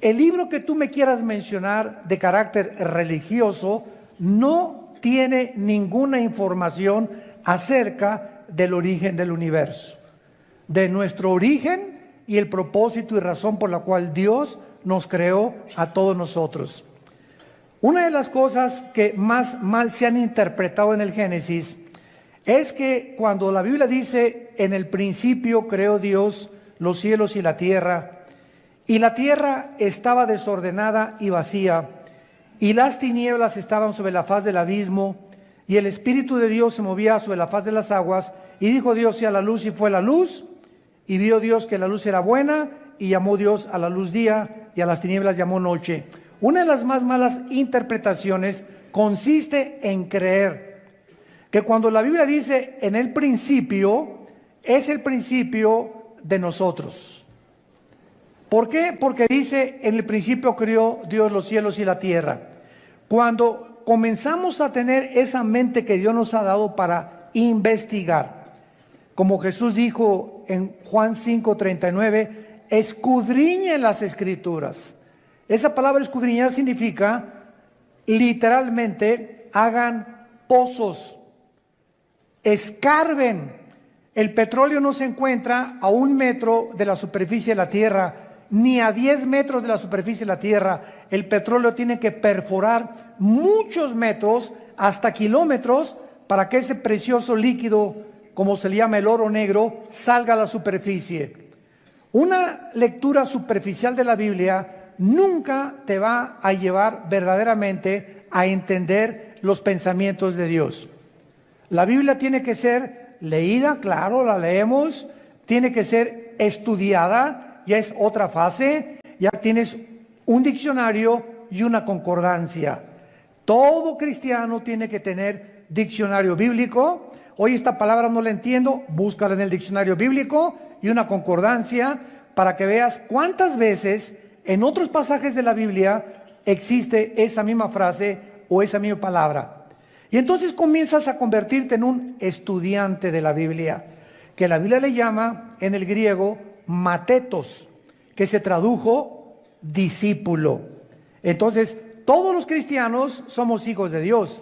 El libro que tú me quieras mencionar de carácter religioso no tiene ninguna información acerca del origen del universo, de nuestro origen y el propósito y razón por la cual Dios nos creó a todos nosotros. Una de las cosas que más mal se han interpretado en el Génesis es que cuando la Biblia dice: en el principio creó Dios los cielos y la tierra estaba desordenada y vacía, y las tinieblas estaban sobre la faz del abismo, y el Espíritu de Dios se movía sobre la faz de las aguas, y dijo Dios: sea la luz, y fue la luz. Y vio Dios que la luz era buena, y llamó Dios a la luz día, y a las tinieblas llamó noche. Una de las más malas interpretaciones consiste en creer que cuando la Biblia dice en el principio, es el principio de nosotros. ¿Por qué? Porque dice: en el principio creó Dios los cielos y la tierra. Cuando comenzamos a tener esa mente que Dios nos ha dado para investigar, como Jesús dijo en Juan 5:39, escudriñen las Escrituras. Esa palabra escudriñar significa, literalmente, hagan pozos, escarben. El petróleo no se encuentra a 1 metro de la superficie de la tierra, ni a 10 metros de la superficie de la tierra. El petróleo tiene que perforar muchos metros, hasta kilómetros, para que ese precioso líquido, como se le llama el oro negro, salga a la superficie. Una lectura superficial de la Biblia nunca te va a llevar verdaderamente a entender los pensamientos de Dios. La Biblia tiene que ser leída, claro, la leemos, tiene que ser estudiada, ya es otra fase, ya tienes un diccionario y una concordancia. Todo cristiano tiene que tener diccionario bíblico. Hoy esta palabra no la entiendo, búscala en el diccionario bíblico y una concordancia para que veas cuántas veces en otros pasajes de la Biblia existe esa misma frase o esa misma palabra. Y entonces comienzas a convertirte en un estudiante de la Biblia, que la Biblia le llama en el griego matetos, que se tradujo discípulo. Entonces, todos los cristianos somos hijos de Dios,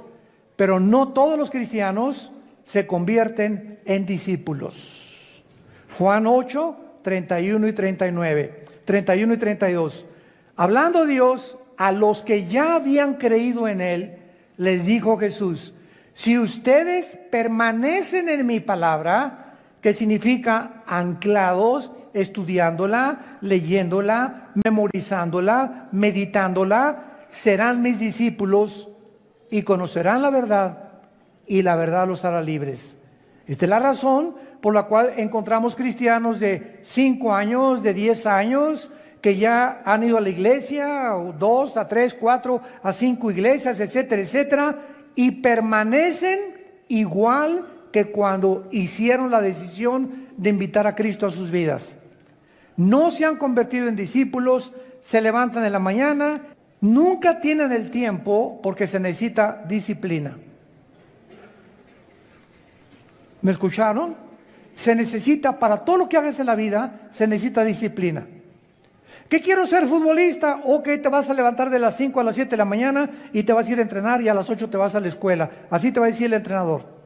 pero no todos los cristianos se convierten en discípulos. Juan 8, 31 y 39, 31 y 32. Hablando Dios a los que ya habían creído en Él, les dijo Jesús: si ustedes permanecen en mi palabra, que significa anclados, estudiándola, leyéndola, memorizándola, meditándola, serán mis discípulos y conocerán la verdad, y la verdad los hará libres. Esta es la razón por la cual encontramos cristianos de 5 años, de 10 años, que ya han ido a la iglesia, o 2, a 3, 4, a 5 iglesias, etcétera, etcétera, y permanecen igual que cuando hicieron la decisión de invitar a Cristo a sus vidas. No se han convertido en discípulos, se levantan en la mañana, nunca tienen el tiempo porque se necesita disciplina. ¿Me escucharon? Se necesita, para todo lo que hagas en la vida, se necesita disciplina. ¿Qué quiero ser futbolista? Ok, te vas a levantar de las 5 a las 7 de la mañana y te vas a ir a entrenar, y a las 8 te vas a la escuela. Así te va a decir el entrenador.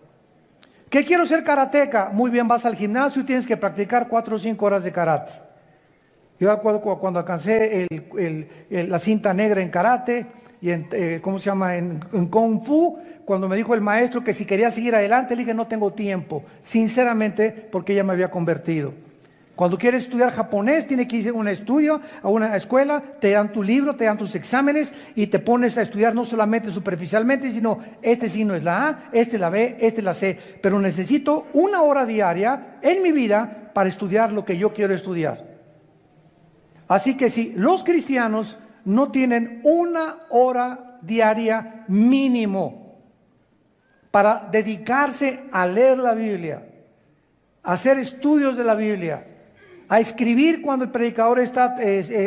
¿Qué quiero ser karateca? Muy bien, vas al gimnasio y tienes que practicar 4 o 5 horas de karate. Yo cuando alcancé la cinta negra en karate y en Kung Fu, cuando me dijo el maestro que si quería seguir adelante, le dije: no tengo tiempo, sinceramente, porque ya me había convertido. Cuando quieres estudiar japonés, tienes que ir a un estudio, a una escuela, te dan tu libro, te dan tus exámenes y te pones a estudiar no solamente superficialmente, sino este signo es la A, este la B, este la C. Pero necesito 1 hora diaria en mi vida para estudiar lo que yo quiero estudiar. Así que si los cristianos no tienen 1 hora diaria mínimo para dedicarse a leer la Biblia, a hacer estudios de la Biblia, a escribir cuando el predicador está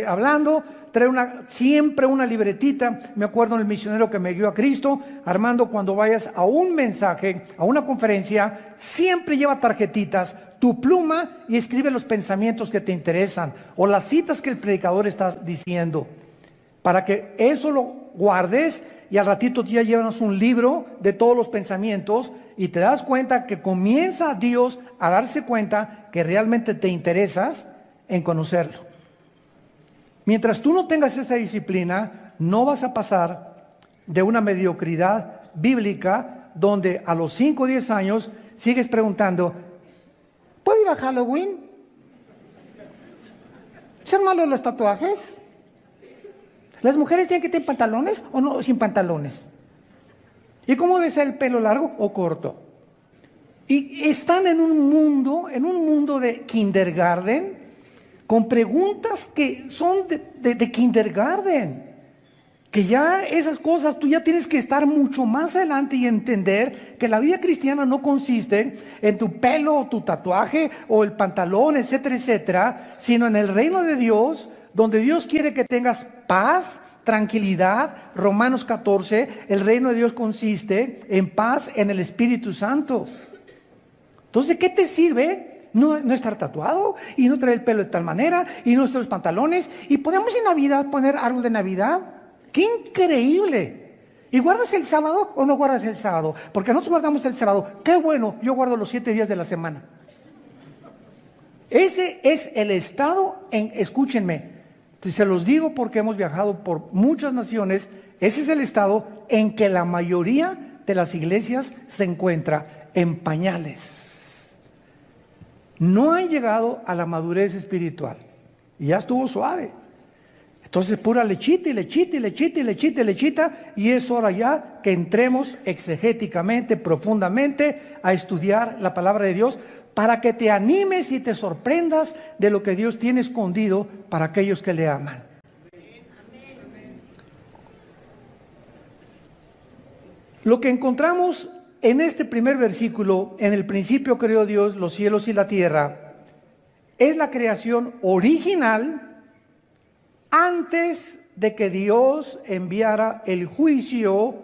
hablando, trae siempre una libretita. Me acuerdo del misionero que me guió a Cristo, Armando, cuando vayas a un mensaje, a una conferencia, siempre lleva tarjetitas, tu pluma, y escribe los pensamientos que te interesan o las citas que el predicador está diciendo, para que eso lo guardes y al ratito ya llevas un libro de todos los pensamientos y te das cuenta que comienza Dios a darse cuenta que realmente te interesas en conocerlo. Mientras tú no tengas esta disciplina, no vas a pasar de una mediocridad bíblica donde a los 5 o 10 años sigues preguntando, ¿puedo ir a Halloween? ¿Ser malos los tatuajes? ¿Las mujeres tienen que tener pantalones o no sin pantalones? ¿Y cómo debe ser el pelo, largo o corto? Y están en un mundo de kindergarten, con preguntas que son de kindergarten, que ya esas cosas tú ya tienes que estar mucho más adelante y entender que la vida cristiana no consiste en tu pelo o tu tatuaje o el pantalón, etcétera, etcétera, sino en el reino de Dios, donde Dios quiere que tengas paz, tranquilidad. Romanos 14, el reino de Dios consiste en paz en el Espíritu Santo. Entonces, ¿qué te sirve no estar tatuado y no traer el pelo de tal manera y no usar los pantalones? Y podemos en Navidad poner árbol de Navidad. ¡Qué increíble! ¿Y guardas el sábado o no guardas el sábado? Porque nosotros guardamos el sábado. ¡Qué bueno! Yo guardo los 7 días de la semana. Ese es el estado escúchenme, se los digo porque hemos viajado por muchas naciones, ese es el estado en que la mayoría de las iglesias se encuentra en pañales. No han llegado a la madurez espiritual y ya estuvo suave. Entonces pura lechita y lechita y lechita y lechita y lechita, y es hora ya que entremos exegéticamente, profundamente a estudiar la palabra de Dios, para que te animes y te sorprendas de lo que Dios tiene escondido para aquellos que le aman. Lo que encontramos en este primer versículo, en el principio creó Dios los cielos y la tierra, es la creación original antes de que Dios enviara el juicio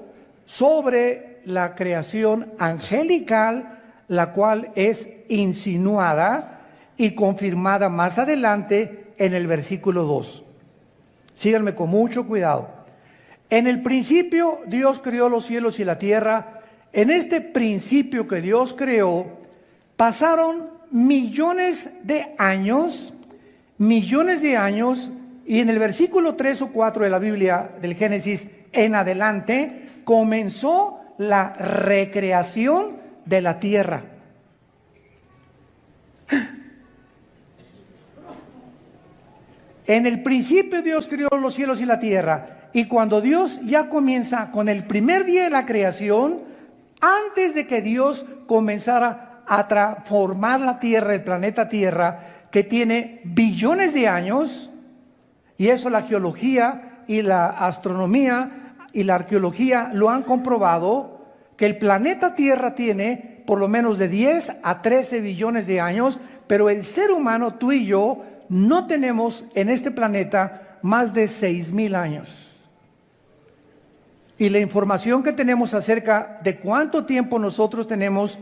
sobre la creación angelical, la cual es insinuada y confirmada más adelante en el versículo 2. Síganme con mucho cuidado. En el principio Dios creó los cielos y la tierra. En este principio que Dios creó, pasaron millones de años, y en el versículo 3 o 4 de la Biblia del Génesis en adelante, comenzó la recreación de la tierra. En el principio Dios creó los cielos y la tierra, y cuando Dios ya comienza con el primer día de la creación, antes de que Dios comenzara a transformar la tierra, el planeta Tierra, que tiene billones de años, y eso la geología y la astronomía y la arqueología lo han comprobado, que el planeta Tierra tiene por lo menos de 10 a 13 billones de años, pero el ser humano, tú y yo, no tenemos en este planeta más de 6,000 años. Y la información que tenemos acerca de cuánto tiempo nosotros tenemos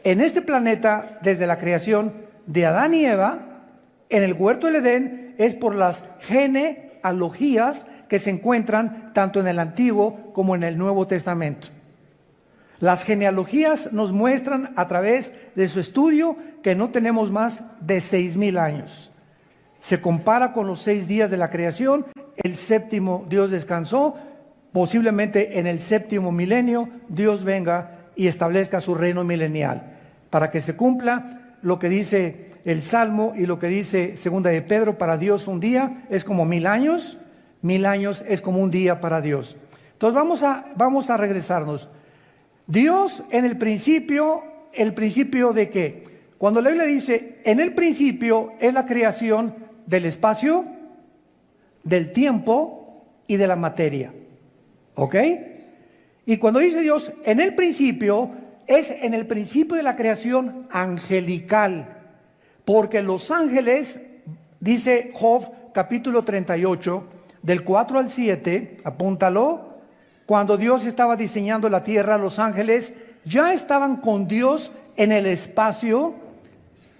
en este planeta desde la creación de Adán y Eva en el huerto del Edén es por las genealogías que se encuentran tanto en el Antiguo como en el Nuevo Testamento. Las genealogías nos muestran a través de su estudio que no tenemos más de 6,000 años. Se compara con los 6 días de la creación. El séptimo Dios descansó. Posiblemente en el séptimo milenio Dios venga y establezca su reino milenial, para que se cumpla lo que dice el Salmo y lo que dice Segunda de Pedro: para Dios un día es como 1,000 años, 1,000 años es como un día para Dios. Entonces vamos a regresarnos. Dios en el principio ¿de qué? Cuando la Biblia dice en el principio, es la creación del espacio, del tiempo y de la materia. ¿Ok? Y cuando dice Dios en el principio, es en el principio de la creación angelical, porque los ángeles Dice Job capítulo 38, del 4 al 7, apúntalo. Cuando Dios estaba diseñando la tierra, los ángeles ya estaban con Dios en el espacio,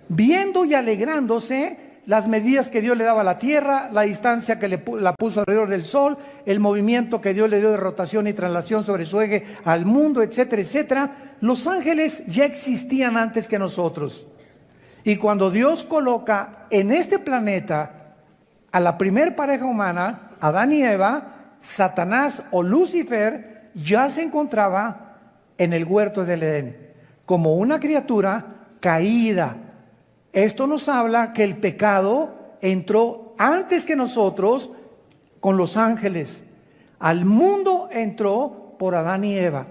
viendo y alegrándose las medidas que Dios le daba a la tierra, la distancia que la puso alrededor del sol, el movimiento que Dios le dio de rotación y traslación sobre su eje al mundo, etcétera, etcétera. Los ángeles ya existían antes que nosotros. Y cuando Dios coloca en este planeta a la primer pareja humana, Adán y Eva, Satanás o Lucifer ya se encontraba en el huerto del Edén como una criatura caída. Esto nos habla que el pecado entró antes que nosotros con los ángeles. Al mundo entró por Adán y Eva.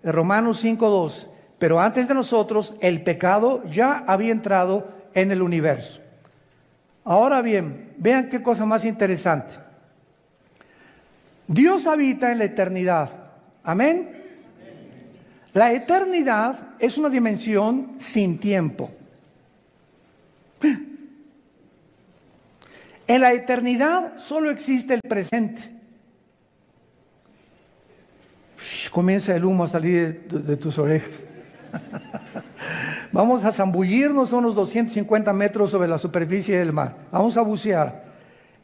Romanos 5:2. Pero antes de nosotros el pecado ya había entrado en el universo. Ahora bien, vean qué cosa más interesante. Dios habita en la eternidad. Amén. La eternidad es una dimensión sin tiempo. En la eternidad solo existe el presente. Comienza el humo a salir de tus orejas. Vamos a zambullirnos unos 250 metros sobre la superficie del mar. Vamos a bucear.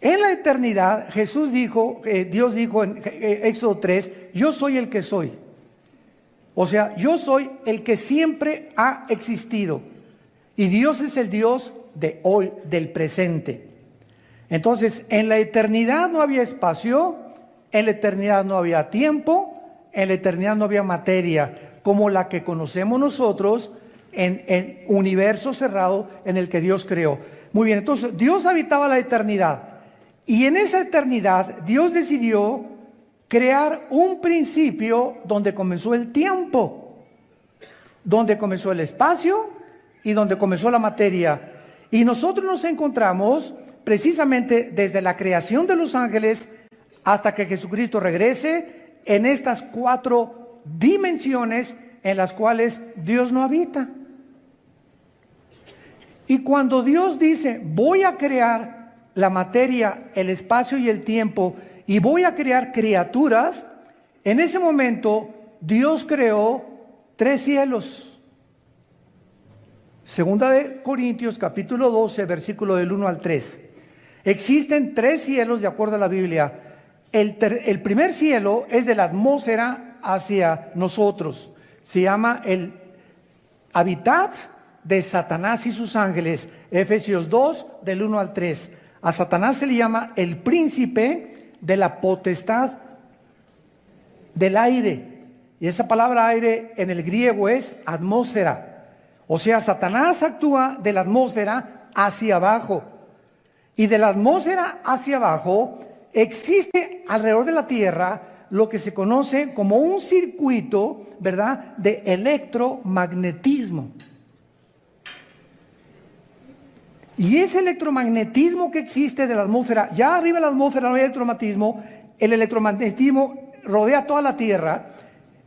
En la eternidad, Dios dijo en Éxodo 3, yo soy el que soy. O sea, yo soy el que siempre ha existido. Y Dios es el Dios de hoy, del presente. Entonces, en la eternidad no había espacio, en la eternidad no había tiempo, en la eternidad no había materia como la que conocemos nosotros en el universo cerrado en el que Dios creó. Muy bien, entonces Dios habitaba la eternidad. Y en esa eternidad Dios decidió crear un principio donde comenzó el tiempo, donde comenzó el espacio y donde comenzó la materia. Y nosotros nos encontramos precisamente desde la creación de los ángeles hasta que Jesucristo regrese en estas 4 dimensiones en las cuales Dios no habita. Y cuando Dios dice, voy a crear la materia, el espacio y el tiempo, y voy a crear criaturas, en ese momento Dios creó 3 cielos. Segunda de Corintios capítulo 12, versículo del 1 al 3. Existen 3 cielos de acuerdo a la Biblia. El primer cielo es de la atmósfera hacia nosotros. Se llama el hábitat de Satanás y sus ángeles. Efesios 2, del 1 al 3. A Satanás se le llama el príncipe de la potestad del aire. Y esa palabra aire en el griego es atmósfera. O sea, Satanás actúa de la atmósfera hacia abajo. Y de la atmósfera hacia abajo existe alrededor de la Tierra lo que se conoce como un circuito, ¿verdad?, de electromagnetismo. Y ese electromagnetismo que existe de la atmósfera, ya arriba de la atmósfera no hay electromagnetismo, el electromagnetismo rodea toda la Tierra,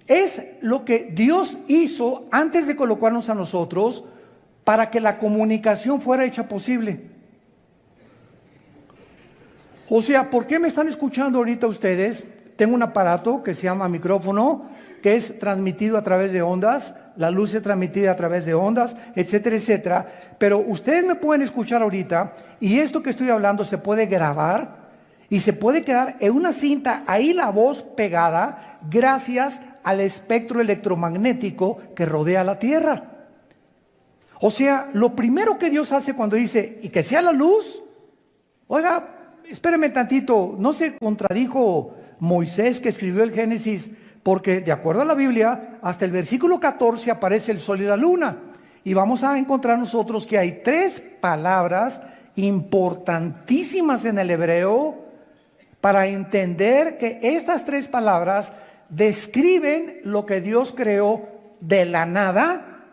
es lo que Dios hizo antes de colocarnos a nosotros para que la comunicación fuera hecha posible. O sea, ¿por qué me están escuchando ahorita ustedes? Tengo un aparato que se llama micrófono, que es transmitido a través de ondas, la luz es transmitida a través de ondas, etcétera, etcétera. Pero ustedes me pueden escuchar ahorita y esto que estoy hablando se puede grabar y se puede quedar en una cinta, ahí la voz pegada, gracias al espectro electromagnético que rodea la Tierra. O sea, lo primero que Dios hace cuando dice, y que sea la luz, oiga, espérame tantito, no se contradijo Moisés que escribió el Génesis, porque de acuerdo a la Biblia, hasta el versículo 14 aparece el sol y la luna. Y vamos a encontrar nosotros que hay 3 palabras importantísimas en el hebreo para entender que estas 3 palabras describen lo que Dios creó de la nada,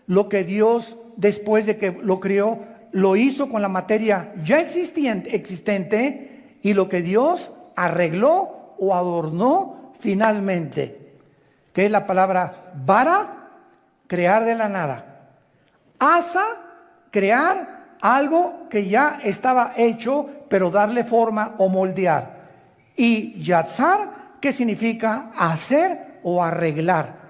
lo que Dios después de que lo creó, lo hizo con la materia ya existente y lo que Dios arregló o adornó finalmente, que es la palabra bara, crear de la nada, asa, crear algo que ya estaba hecho, pero darle forma o moldear. Y yatzar, que significa hacer o arreglar.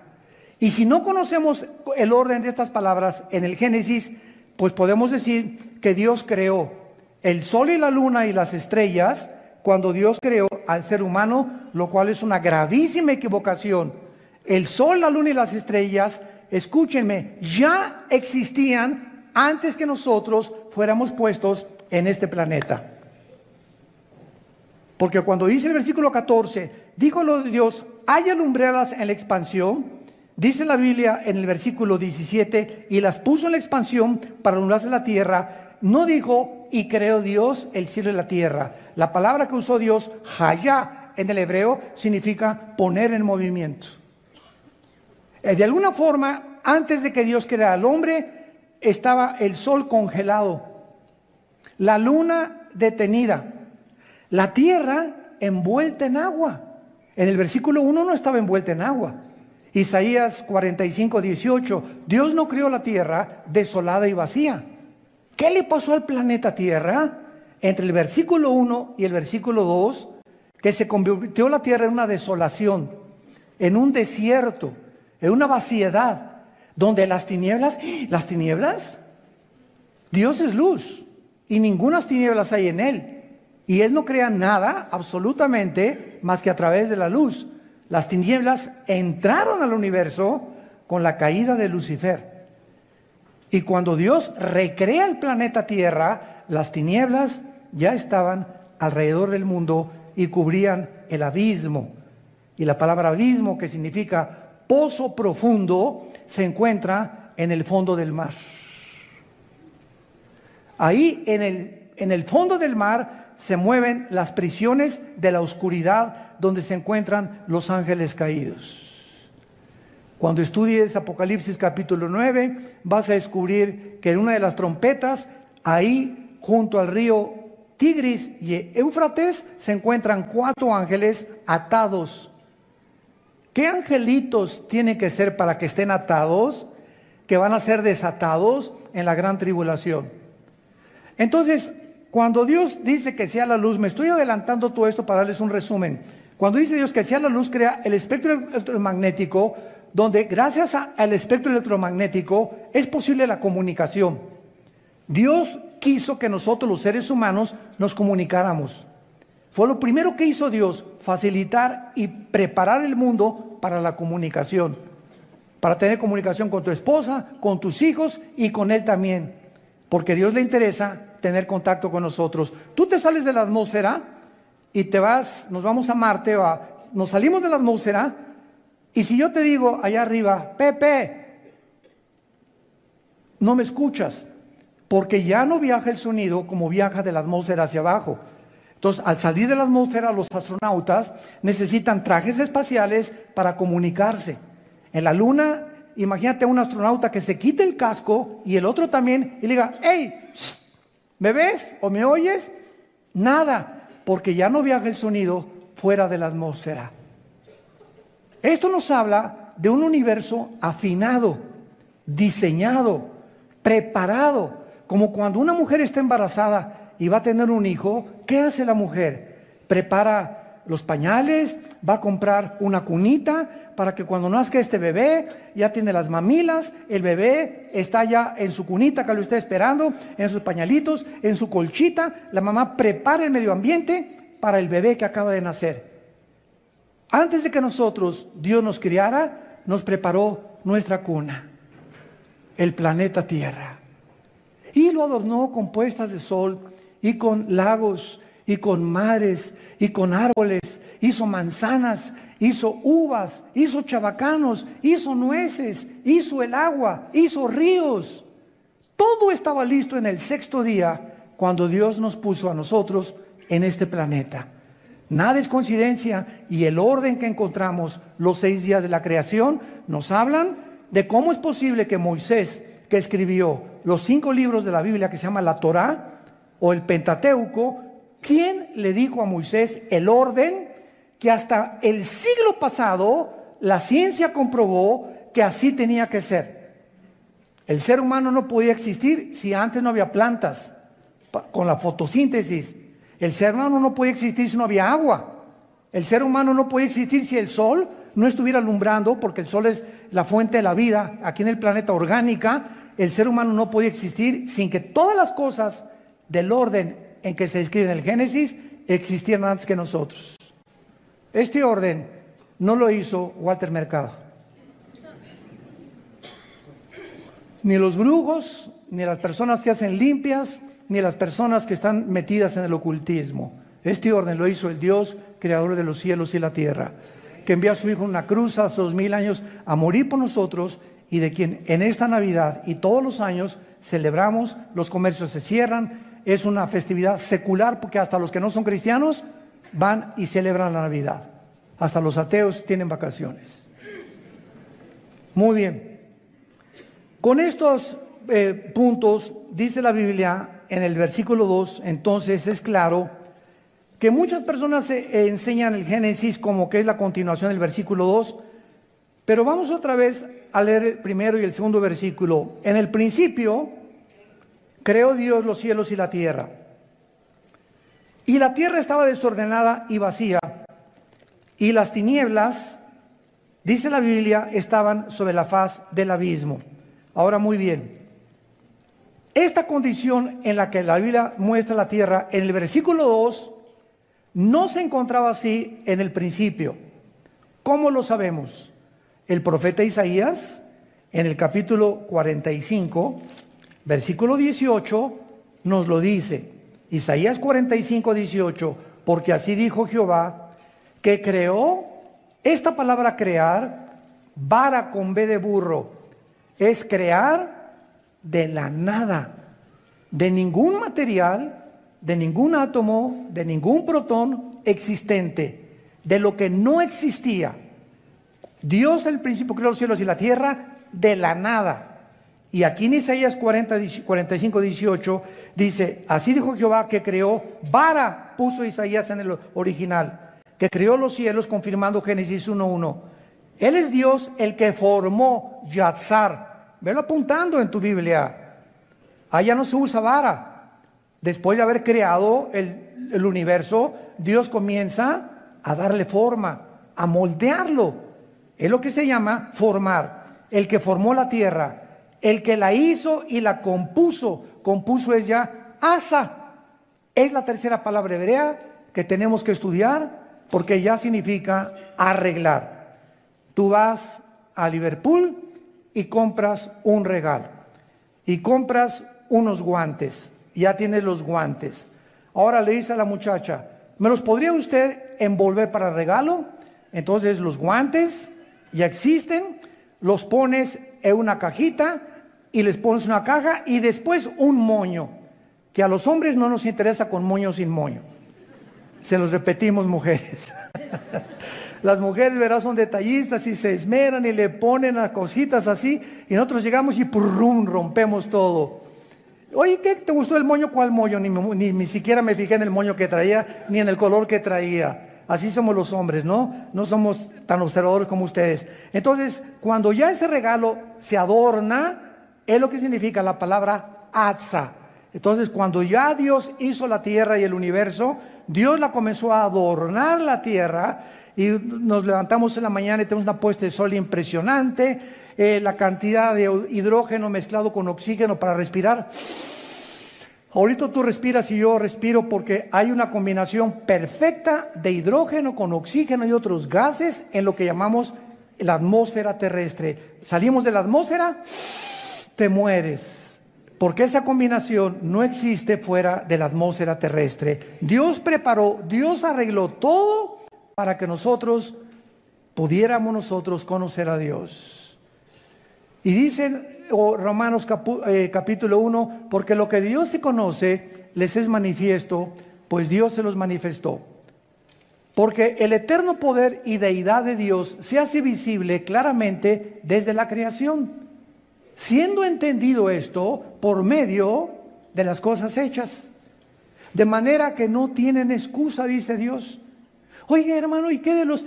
Y si no conocemos el orden de estas palabras en el Génesis, pues podemos decir que Dios creó el sol y la luna y las estrellas cuando Dios creó al ser humano, lo cual es una gravísima equivocación. El sol, la luna y las estrellas, escúchenme, ya existían antes que nosotros fuéramos puestos en este planeta. Porque cuando dice el versículo 14, dijo Dios, haya lumbreras en la expansión, dice la Biblia en el versículo 17, y las puso en la expansión para alumbrarse la tierra, no dijo, y creó Dios el cielo y la tierra. La palabra que usó Dios, hayá, en el hebreo, significa poner en movimiento. De alguna forma, antes de que Dios creara al hombre, estaba el sol congelado, la luna detenida, la tierra envuelta en agua. En el versículo 1 no estaba envuelta en agua. Isaías 45:18, Dios no creó la tierra desolada y vacía. ¿Qué le pasó al planeta Tierra? Entre el versículo 1 y el versículo 2, que se convirtió la tierra en una desolación, en un desierto, en una vaciedad, donde las tinieblas, Dios es luz y ninguna tinieblas hay en Él. Y Él no crea nada absolutamente más que a través de la luz. Las tinieblas entraron al universo con la caída de Lucifer. Y cuando Dios recrea el planeta Tierra, las tinieblas ya estaban alrededor del mundo y cubrían el abismo. Y la palabra abismo, que significa pozo profundo, se encuentra en el fondo del mar. Ahí en el fondo del mar se mueven las prisiones de la oscuridad donde se encuentran los ángeles caídos. Cuando estudies Apocalipsis capítulo 9, vas a descubrir que en una de las trompetas, ahí junto al río Tigris y Éufrates, se encuentran 4 ángeles atados. ¿Qué angelitos tienen que ser para que estén atados? Que van a ser desatados en la gran tribulación. Entonces, cuando Dios dice que sea la luz, me estoy adelantando todo esto para darles un resumen. Cuando dice Dios que sea la luz, crea el espectro electromagnético, donde gracias al espectro electromagnético es posible la comunicación. Dios quiso que nosotros los seres humanos nos comunicáramos. Fue lo primero que hizo Dios, facilitar y preparar el mundo para la comunicación. Para tener comunicación con tu esposa, con tus hijos y con Él también. Porque a Dios le interesa tener contacto con nosotros. Tú te sales de la atmósfera y nos vamos a Marte, nos salimos de la atmósfera. Y si yo te digo allá arriba, Pepe, no me escuchas, porque ya no viaja el sonido como viaja de la atmósfera hacia abajo. Entonces, al salir de la atmósfera, los astronautas necesitan trajes espaciales para comunicarse. En la Luna, imagínate a un astronauta que se quite el casco y el otro también y le diga, hey, ¿me ves o me oyes? Nada, porque ya no viaja el sonido fuera de la atmósfera. Esto nos habla de un universo afinado, diseñado, preparado, como cuando una mujer está embarazada y va a tener un hijo. ¿Qué hace la mujer? Prepara los pañales, va a comprar una cunita para que cuando nazca este bebé ya tiene las mamilas, el bebé está ya en su cunita que lo está esperando, en sus pañalitos, en su colchita. La mamá prepara el medio ambiente para el bebé que acaba de nacer. Antes de que Dios nos criara, nos preparó nuestra cuna, el planeta Tierra. Y lo adornó con puestas de sol, y con lagos, y con mares, y con árboles. Hizo manzanas, hizo uvas, hizo chabacanos, hizo nueces, hizo el agua, hizo ríos. Todo estaba listo en el 6º día, cuando Dios nos puso a nosotros en este planeta. Nada es coincidencia, y el orden que encontramos los 6 días de la creación nos hablan de cómo es posible que Moisés, que escribió los 5 libros de la Biblia que se llama la Torá o el Pentateuco, ¿quién le dijo a Moisés el orden que hasta el siglo pasado la ciencia comprobó que así tenía que ser? El ser humano no podía existir si antes no había plantas, con la fotosíntesis. El ser humano no podía existir si no había agua. El ser humano no podía existir si el sol no estuviera alumbrando, porque el sol es la fuente de la vida aquí en el planeta orgánica. El ser humano no podía existir sin que todas las cosas del orden en que se describe en el Génesis existieran antes que nosotros. Este orden no lo hizo Walter Mercado. Ni los brujos, ni las personas que hacen limpias, ni las personas que están metidas en el ocultismo. Este orden lo hizo el Dios, creador de los cielos y la tierra, que envió a su Hijo en una cruz hace 2000 años a morir por nosotros, y de quien en esta Navidad y todos los años celebramos. Los comercios se cierran, es una festividad secular, porque hasta los que no son cristianos van y celebran la Navidad. Hasta los ateos tienen vacaciones. Muy bien. Con estos puntos, dice la Biblia en el versículo 2, entonces es claro que muchas personas enseñan el Génesis como que es la continuación del versículo 2, pero vamos otra vez a leer el primero y el segundo versículo. En el principio creó Dios los cielos y la tierra, y la tierra estaba desordenada y vacía, y las tinieblas, dice la Biblia, estaban sobre la faz del abismo. Ahora, muy bien, esta condición en la que la Biblia muestra la tierra en el versículo 2 no se encontraba así en el principio. ¿Cómo lo sabemos? El profeta Isaías, en el capítulo 45, versículo 18, nos lo dice. Isaías 45, 18, porque así dijo Jehová, que creó, esta palabra crear, vara con B de burro, es crear de la nada, de ningún material, de ningún átomo, de ningún protón existente, de lo que no existía. Dios al principio creó los cielos y la tierra de la nada. Y aquí en Isaías 45, 18 dice, así dijo Jehová, que creó, vara puso Isaías en el original, que creó los cielos, confirmando Génesis 1:1. Él es Dios el que formó Yatzar. Velo apuntando en tu Biblia. Allá no se usa vara. Después de haber creado el universo, Dios comienza a darle forma, a moldearlo. Es lo que se llama formar. El que formó la tierra, el que la hizo y la compuso. Compuso es ya asa. Es la tercera palabra hebrea que tenemos que estudiar, porque ya significa arreglar. Tú vas a Liverpool y compras un regalo, y compras unos guantes. Ya tienes los guantes. Ahora le dice a la muchacha, ¿me los podría usted envolver para regalo? Entonces los guantes ya existen, los pones en una cajita y les pones una caja y después un moño, que a los hombres no nos interesa con moño o sin moño. Se los repetimos, mujeres. Las mujeres, verás, son detallistas y se esmeran y le ponen a cositas así, y nosotros llegamos y ¡purrum! Rompemos todo. Oye, ¿qué te gustó el moño? ¿Cuál moño? Ni siquiera me fijé en el moño que traía, ni en el color que traía. Así somos los hombres, ¿no? No somos tan observadores como ustedes. Entonces, cuando ya ese regalo se adorna, es lo que significa la palabra atza. Entonces, cuando ya Dios hizo la tierra y el universo, Dios la comenzó a adornar la tierra, y nos levantamos en la mañana y tenemos una puesta de sol impresionante, la cantidad de hidrógeno mezclado con oxígeno para respirar. Ahorita tú respiras y yo respiro porque hay una combinación perfecta de hidrógeno con oxígeno y otros gases en lo que llamamos la atmósfera terrestre. Salimos de la atmósfera, te mueres, porque esa combinación no existe fuera de la atmósfera terrestre. Dios preparó, Dios arregló todo para que nosotros pudiéramos conocer a Dios. Y dicen Romanos capítulo 1, porque lo que Dios se conoce les es manifiesto, pues Dios se los manifestó. Porque el eterno poder y deidad de Dios se hace visible claramente desde la creación, siendo entendido esto por medio de las cosas hechas, de manera que no tienen excusa, dice Dios. Oye, hermano, ¿y qué de los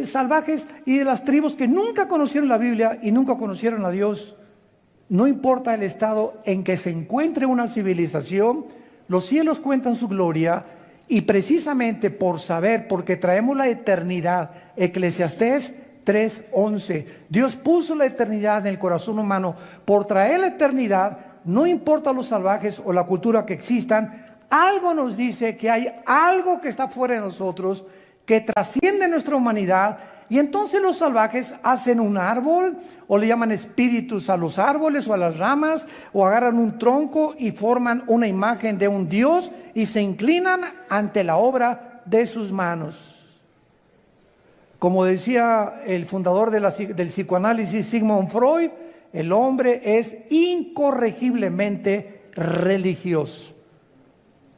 salvajes y de las tribus que nunca conocieron la Biblia y nunca conocieron a Dios? no importa el estado en que se encuentre una civilización, los cielos cuentan su gloria, y precisamente por saber, porque traemos la eternidad, Eclesiastés 3:11, Dios puso la eternidad en el corazón humano. Por traer la eternidad, no importa los salvajes o la cultura que existan, algo nos dice que hay algo que está fuera de nosotros, que trasciende nuestra humanidad. Y entonces los salvajes hacen un árbol, o le llaman espíritus a los árboles o a las ramas, o agarran un tronco y forman una imagen de un dios y se inclinan ante la obra de sus manos. Como decía el fundador del psicoanálisis, Sigmund Freud, el hombre es incorregiblemente religioso.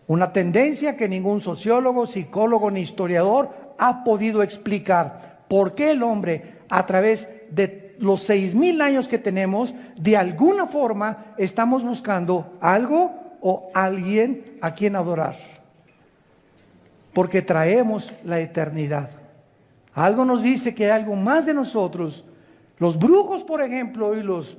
Una tendencia que ningún sociólogo, psicólogo ni historiador ha podido explicar. ¿Por qué el hombre, a través de los 6,000 años que tenemos, de alguna forma estamos buscando algo o alguien a quien adorar? Porque traemos la eternidad. Algo nos dice que hay algo más de nosotros. Los brujos, por ejemplo, y los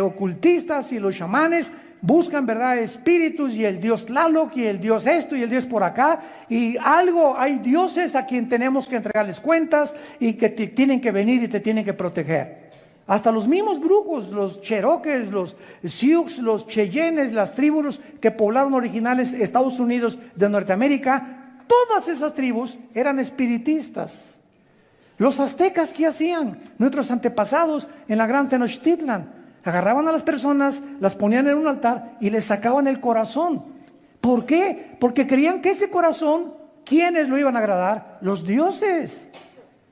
ocultistas y los chamanes buscan, ¿verdad?, espíritus, y el dios Tlaloc y el dios esto y el dios por acá, y hay dioses a quien tenemos que entregarles cuentas y que tienen que venir y te tienen que proteger. Hasta los mismos brujos, los Cherokees, los Sioux, los Cheyennes, las tribus que poblaron originales Estados Unidos de Norteamérica, todas esas tribus eran espiritistas. Los aztecas, ¿qué hacían? Nuestros antepasados en la Gran Tenochtitlan agarraban a las personas, las ponían en un altar y les sacaban el corazón. ¿Por qué? Porque creían que ese corazón, ¿quiénes lo iban a agradar? Los dioses.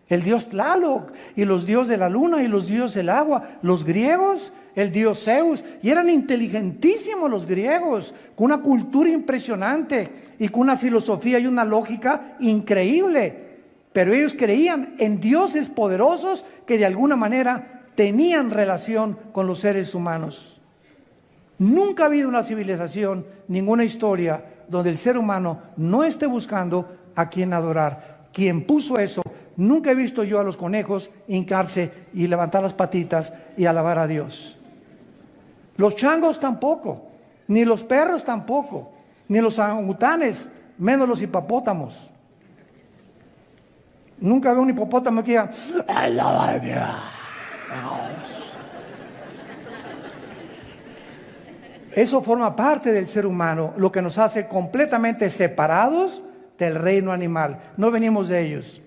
El dios Tlaloc, y los dioses de la luna, y los dioses del agua. Los griegos, el dios Zeus. Y eran inteligentísimos los griegos, con una cultura impresionante y con una filosofía y una lógica increíble. Pero ellos creían en dioses poderosos que de alguna manera tenían relación con los seres humanos. Nunca ha habido una civilización, ninguna historia, donde el ser humano no esté buscando a quien adorar. Quien puso eso, nunca he visto yo a los conejos hincarse y levantar las patitas y alabar a Dios. Los changos tampoco, ni los perros tampoco, ni los orangutanes, menos los hipopótamos. Nunca veo un hipopótamo que diga, alaba a Dios. Eso forma parte del ser humano, lo que nos hace completamente separados del reino animal. No venimos de ellos,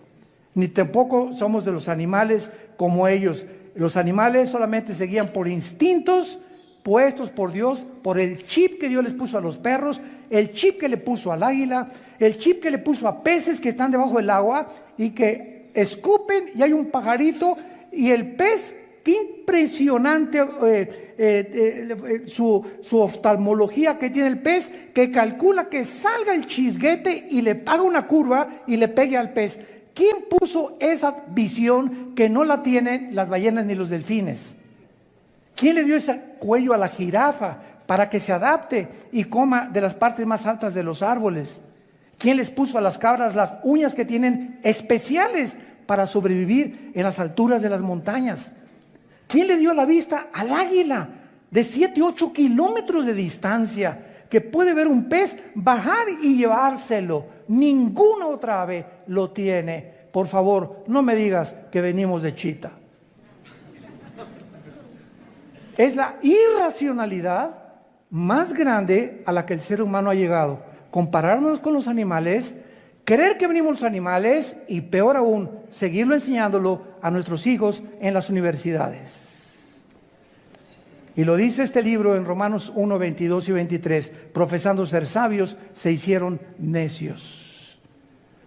ni tampoco somos de los animales como ellos. Los animales solamente se guían por instintos puestos por Dios, por el chip que Dios les puso a los perros, el chip que le puso al águila, el chip que le puso a peces que están debajo del agua y que escupen y hay un pajarito y el pez, qué impresionante su oftalmología que tiene el pez, que calcula que salga el chisguete y le haga una curva y le pegue al pez. ¿Quién puso esa visión que no la tienen las ballenas ni los delfines? ¿Quién le dio ese cuello a la jirafa para que se adapte y coma de las partes más altas de los árboles? ¿Quién les puso a las cabras las uñas que tienen especiales para sobrevivir en las alturas de las montañas? ¿Quién le dio la vista al águila de 7, 8 kilómetros de distancia, que puede ver un pez bajar y llevárselo? Ninguna otra ave lo tiene. Por favor, no me digas que venimos de chita. Es la irracionalidad más grande a la que el ser humano ha llegado. Compararnos con los animales, creer que venimos los animales y peor aún, seguirlo enseñándolo a nuestros hijos en las universidades. Y lo dice este libro en Romanos 1, 22 y 23. Profesando ser sabios, se hicieron necios.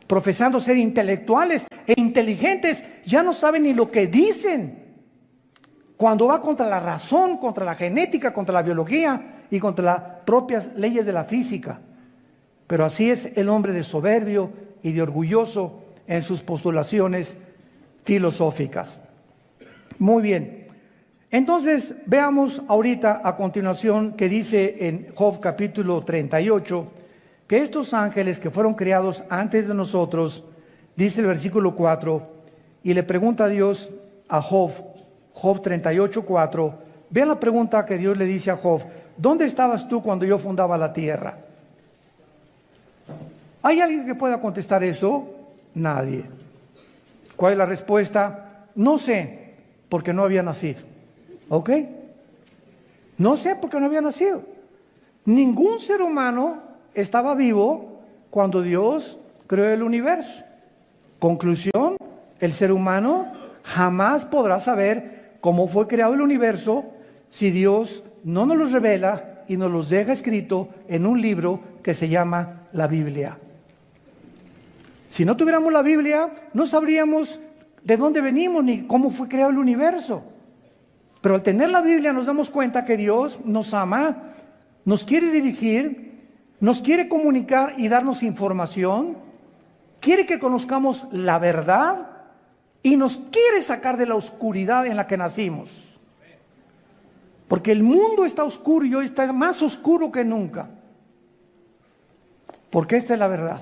Profesando ser intelectuales e inteligentes, ya no saben ni lo que dicen. Cuando va contra la razón, contra la genética, contra la biología y contra las propias leyes de la física. Pero así es el hombre de soberbio y de orgulloso en sus postulaciones filosóficas. Muy bien. Entonces, veamos ahorita a continuación que dice en Job capítulo 38, que estos ángeles que fueron creados antes de nosotros, dice el versículo 4, y le pregunta a Dios a Job, Job 38, 4, Vean la pregunta que Dios le dice a Job: ¿dónde estabas tú cuando yo fundaba la tierra? ¿Hay alguien que pueda contestar eso? Nadie. ¿Cuál es la respuesta? No sé, porque no había nacido. ¿Ok? No sé porque no había nacido. Ningún ser humano estaba vivo cuando Dios creó el universo. Conclusión: el ser humano jamás podrá saber cómo fue creado el universo si Dios no nos los revela y nos los deja escrito en un libro que se llama la Biblia. Si no tuviéramos la Biblia, no sabríamos de dónde venimos ni cómo fue creado el universo. Pero al tener la Biblia nos damos cuenta que Dios nos ama, nos quiere dirigir, nos quiere comunicar y darnos información, quiere que conozcamos la verdad y nos quiere sacar de la oscuridad en la que nacimos. Porque el mundo está oscuro y hoy está más oscuro que nunca. Porque esta es la verdad.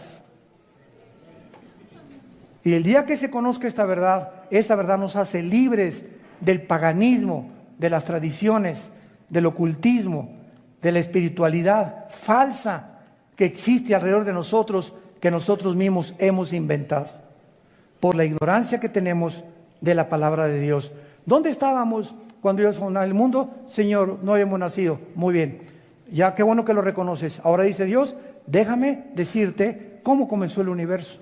Y el día que se conozca esta verdad nos hace libres del paganismo, de las tradiciones, del ocultismo, de la espiritualidad falsa que existe alrededor de nosotros, que nosotros mismos hemos inventado, por la ignorancia que tenemos de la palabra de Dios. ¿Dónde estábamos cuando Dios fundó el mundo? Señor, no habíamos nacido. Muy bien, ya qué bueno que lo reconoces. Ahora dice Dios: déjame decirte cómo comenzó el universo.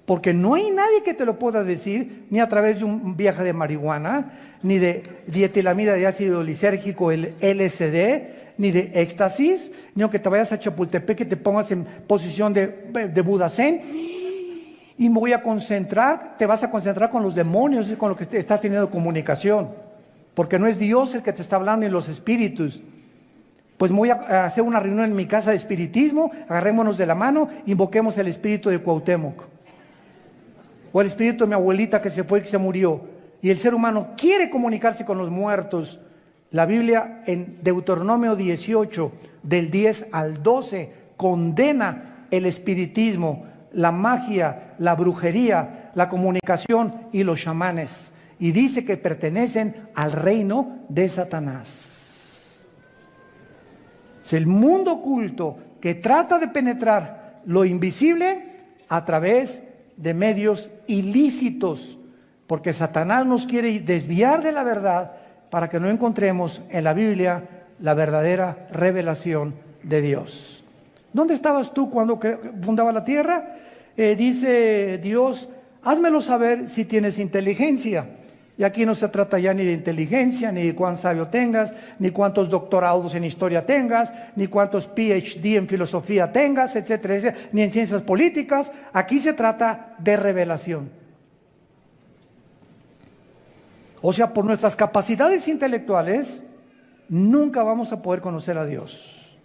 Porque no hay nadie que te lo pueda decir, ni a través de un viaje de marihuana, ni de dietilamida de ácido lisérgico, el LSD, ni de éxtasis, ni aunque te vayas a Chapultepec y te pongas en posición de Buda Zen y me voy a concentrar. Te vas a concentrar con los demonios, es con lo que estás teniendo comunicación, porque no es Dios el que te está hablando ni los espíritus. Pues voy a hacer una reunión en mi casa de espiritismo, agarrémonos de la mano, invoquemos el espíritu de Cuauhtémoc, o el espíritu de mi abuelita que se fue y que se murió. Y el ser humano quiere comunicarse con los muertos. La Biblia en Deuteronomio 18, del 10 al 12, condena el espiritismo, la magia, la brujería, la comunicación y los chamanes. Y dice que pertenecen al reino de Satanás. Es el mundo oculto que trata de penetrar lo invisible a través de medios ilícitos, porque Satanás nos quiere desviar de la verdad para que no encontremos en la Biblia la verdadera revelación de Dios. ¿Dónde estabas tú cuando fundaba la tierra? Dice Dios: házmelo saber si tienes inteligencia. Y aquí no se trata ya ni de inteligencia, ni de cuán sabio tengas, ni cuántos doctorados en historia tengas, ni cuántos PhD en filosofía tengas, etcétera, etcétera, ni en ciencias políticas. Aquí se trata de revelación. O sea, por nuestras capacidades intelectuales, nunca vamos a poder conocer a Dios.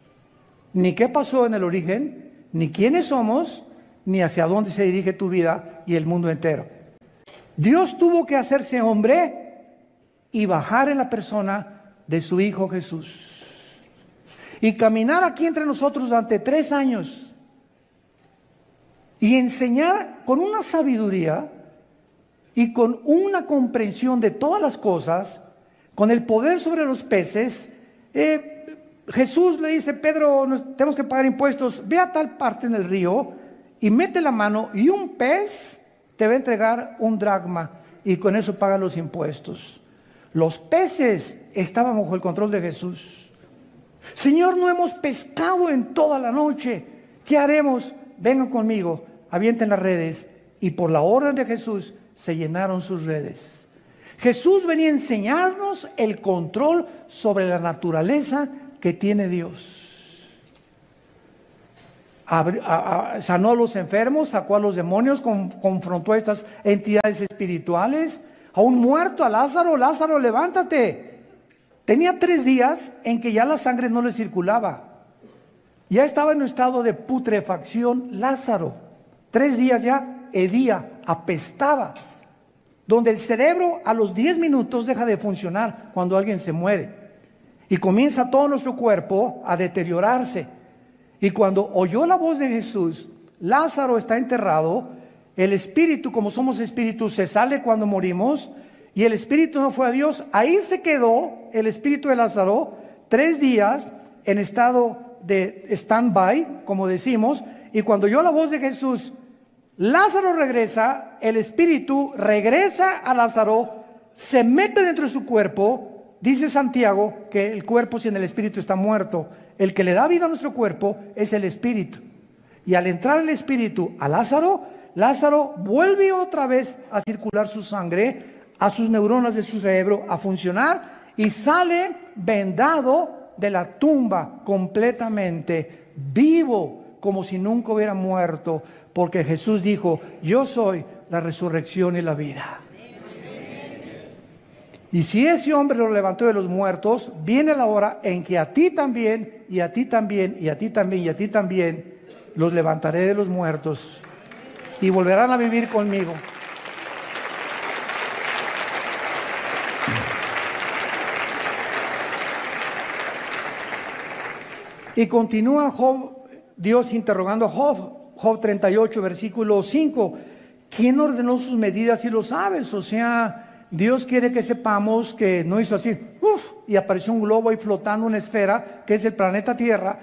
Ni qué pasó en el origen, ni quiénes somos, ni hacia dónde se dirige tu vida y el mundo entero. Dios tuvo que hacerse hombre y bajar en la persona de su Hijo Jesús. Y caminar aquí entre nosotros durante 3 años. Y enseñar con una sabiduría y con una comprensión de todas las cosas, con el poder sobre los peces. Jesús le dice: Pedro, tenemos que pagar impuestos, ve a tal parte en el río y mete la mano y un pez te va a entregar un dracma y con eso paga los impuestos. Los peces estaban bajo el control de Jesús. Señor, no hemos pescado en toda la noche, ¿qué haremos? Vengan conmigo, avienten las redes. Y por la orden de Jesús se llenaron sus redes. Jesús venía a enseñarnos el control sobre la naturaleza que tiene Dios. Sanó a los enfermos, sacó a los demonios, confrontó a estas entidades espirituales. A un muerto, a Lázaro: Lázaro, levántate. Tenía 3 días en que ya la sangre no le circulaba. Ya estaba en un estado de putrefacción Lázaro. 3 días ya hedía, apestaba. Donde el cerebro a los 10 minutos deja de funcionar cuando alguien se muere. Y comienza todo nuestro cuerpo a deteriorarse. Y cuando oyó la voz de Jesús: Lázaro está enterrado, el espíritu, como somos espíritus, se sale cuando morimos y el espíritu no fue a Dios. Ahí se quedó el espíritu de Lázaro 3 días en estado de stand-by, como decimos, y cuando oyó la voz de Jesús, Lázaro regresa, el espíritu regresa a Lázaro, se mete dentro de su cuerpo. Dice Santiago que el cuerpo sin el espíritu está muerto. El que le da vida a nuestro cuerpo es el espíritu. Y al entrar el espíritu a Lázaro, Lázaro vuelve otra vez a circular su sangre, a sus neuronas de su cerebro, a funcionar, y sale vendado de la tumba completamente vivo, como si nunca hubiera muerto, porque Jesús dijo: yo soy la resurrección y la vida. Y si ese hombre lo levantó de los muertos, viene la hora en que a ti también, y a ti también, y a ti también, y a ti también, los levantaré de los muertos y volverán a vivir conmigo. Y continúa Dios interrogando a Job 38, versículo 5. ¿Quién ordenó sus medidas y lo sabes? O sea, Dios quiere que sepamos que no hizo así, y apareció un globo ahí flotando, una esfera, que es el planeta Tierra.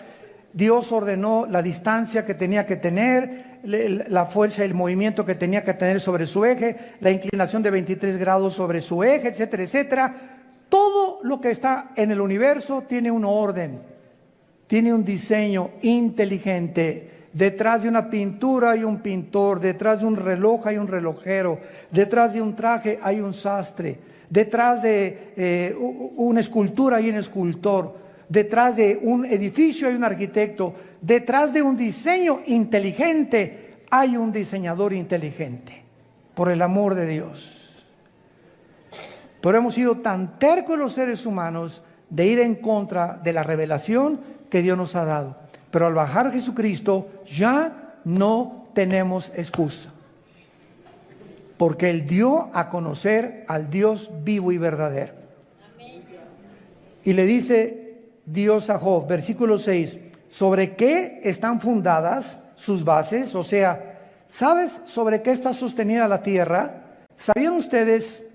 Dios ordenó la distancia que tenía que tener, la fuerza y el movimiento que tenía que tener sobre su eje, la inclinación de 23 grados sobre su eje, etcétera, etcétera. Todo lo que está en el universo tiene un orden, tiene un diseño inteligente. Detrás de una pintura hay un pintor, detrás de un reloj hay un relojero, detrás de un traje hay un sastre, detrás de una escultura hay un escultor, detrás de un edificio hay un arquitecto, detrás de un diseño inteligente hay un diseñador inteligente, por el amor de Dios. Pero hemos sido tan tercos los seres humanos de ir en contra de la revelación que Dios nos ha dado. Pero al bajar Jesucristo ya no tenemos excusa, porque Él dio a conocer al Dios vivo y verdadero. Y le dice Dios a Job, versículo 6, ¿sobre qué están fundadas sus bases? O sea, ¿sabes sobre qué está sostenida la tierra? ¿Sabían ustedes?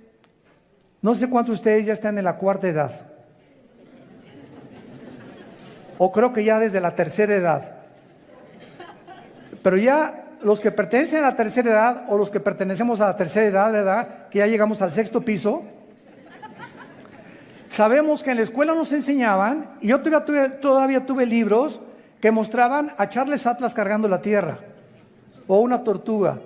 No sé cuántos de ustedes ya están en la cuarta edad, o creo que ya desde la tercera edad, pero ya los que pertenecen a la tercera edad, o los que pertenecemos a la tercera edad, ¿verdad?, que ya llegamos al 6º piso, sabemos que en la escuela nos enseñaban, y yo todavía tuve libros que mostraban a Charles Atlas cargando la tierra, o una tortuga.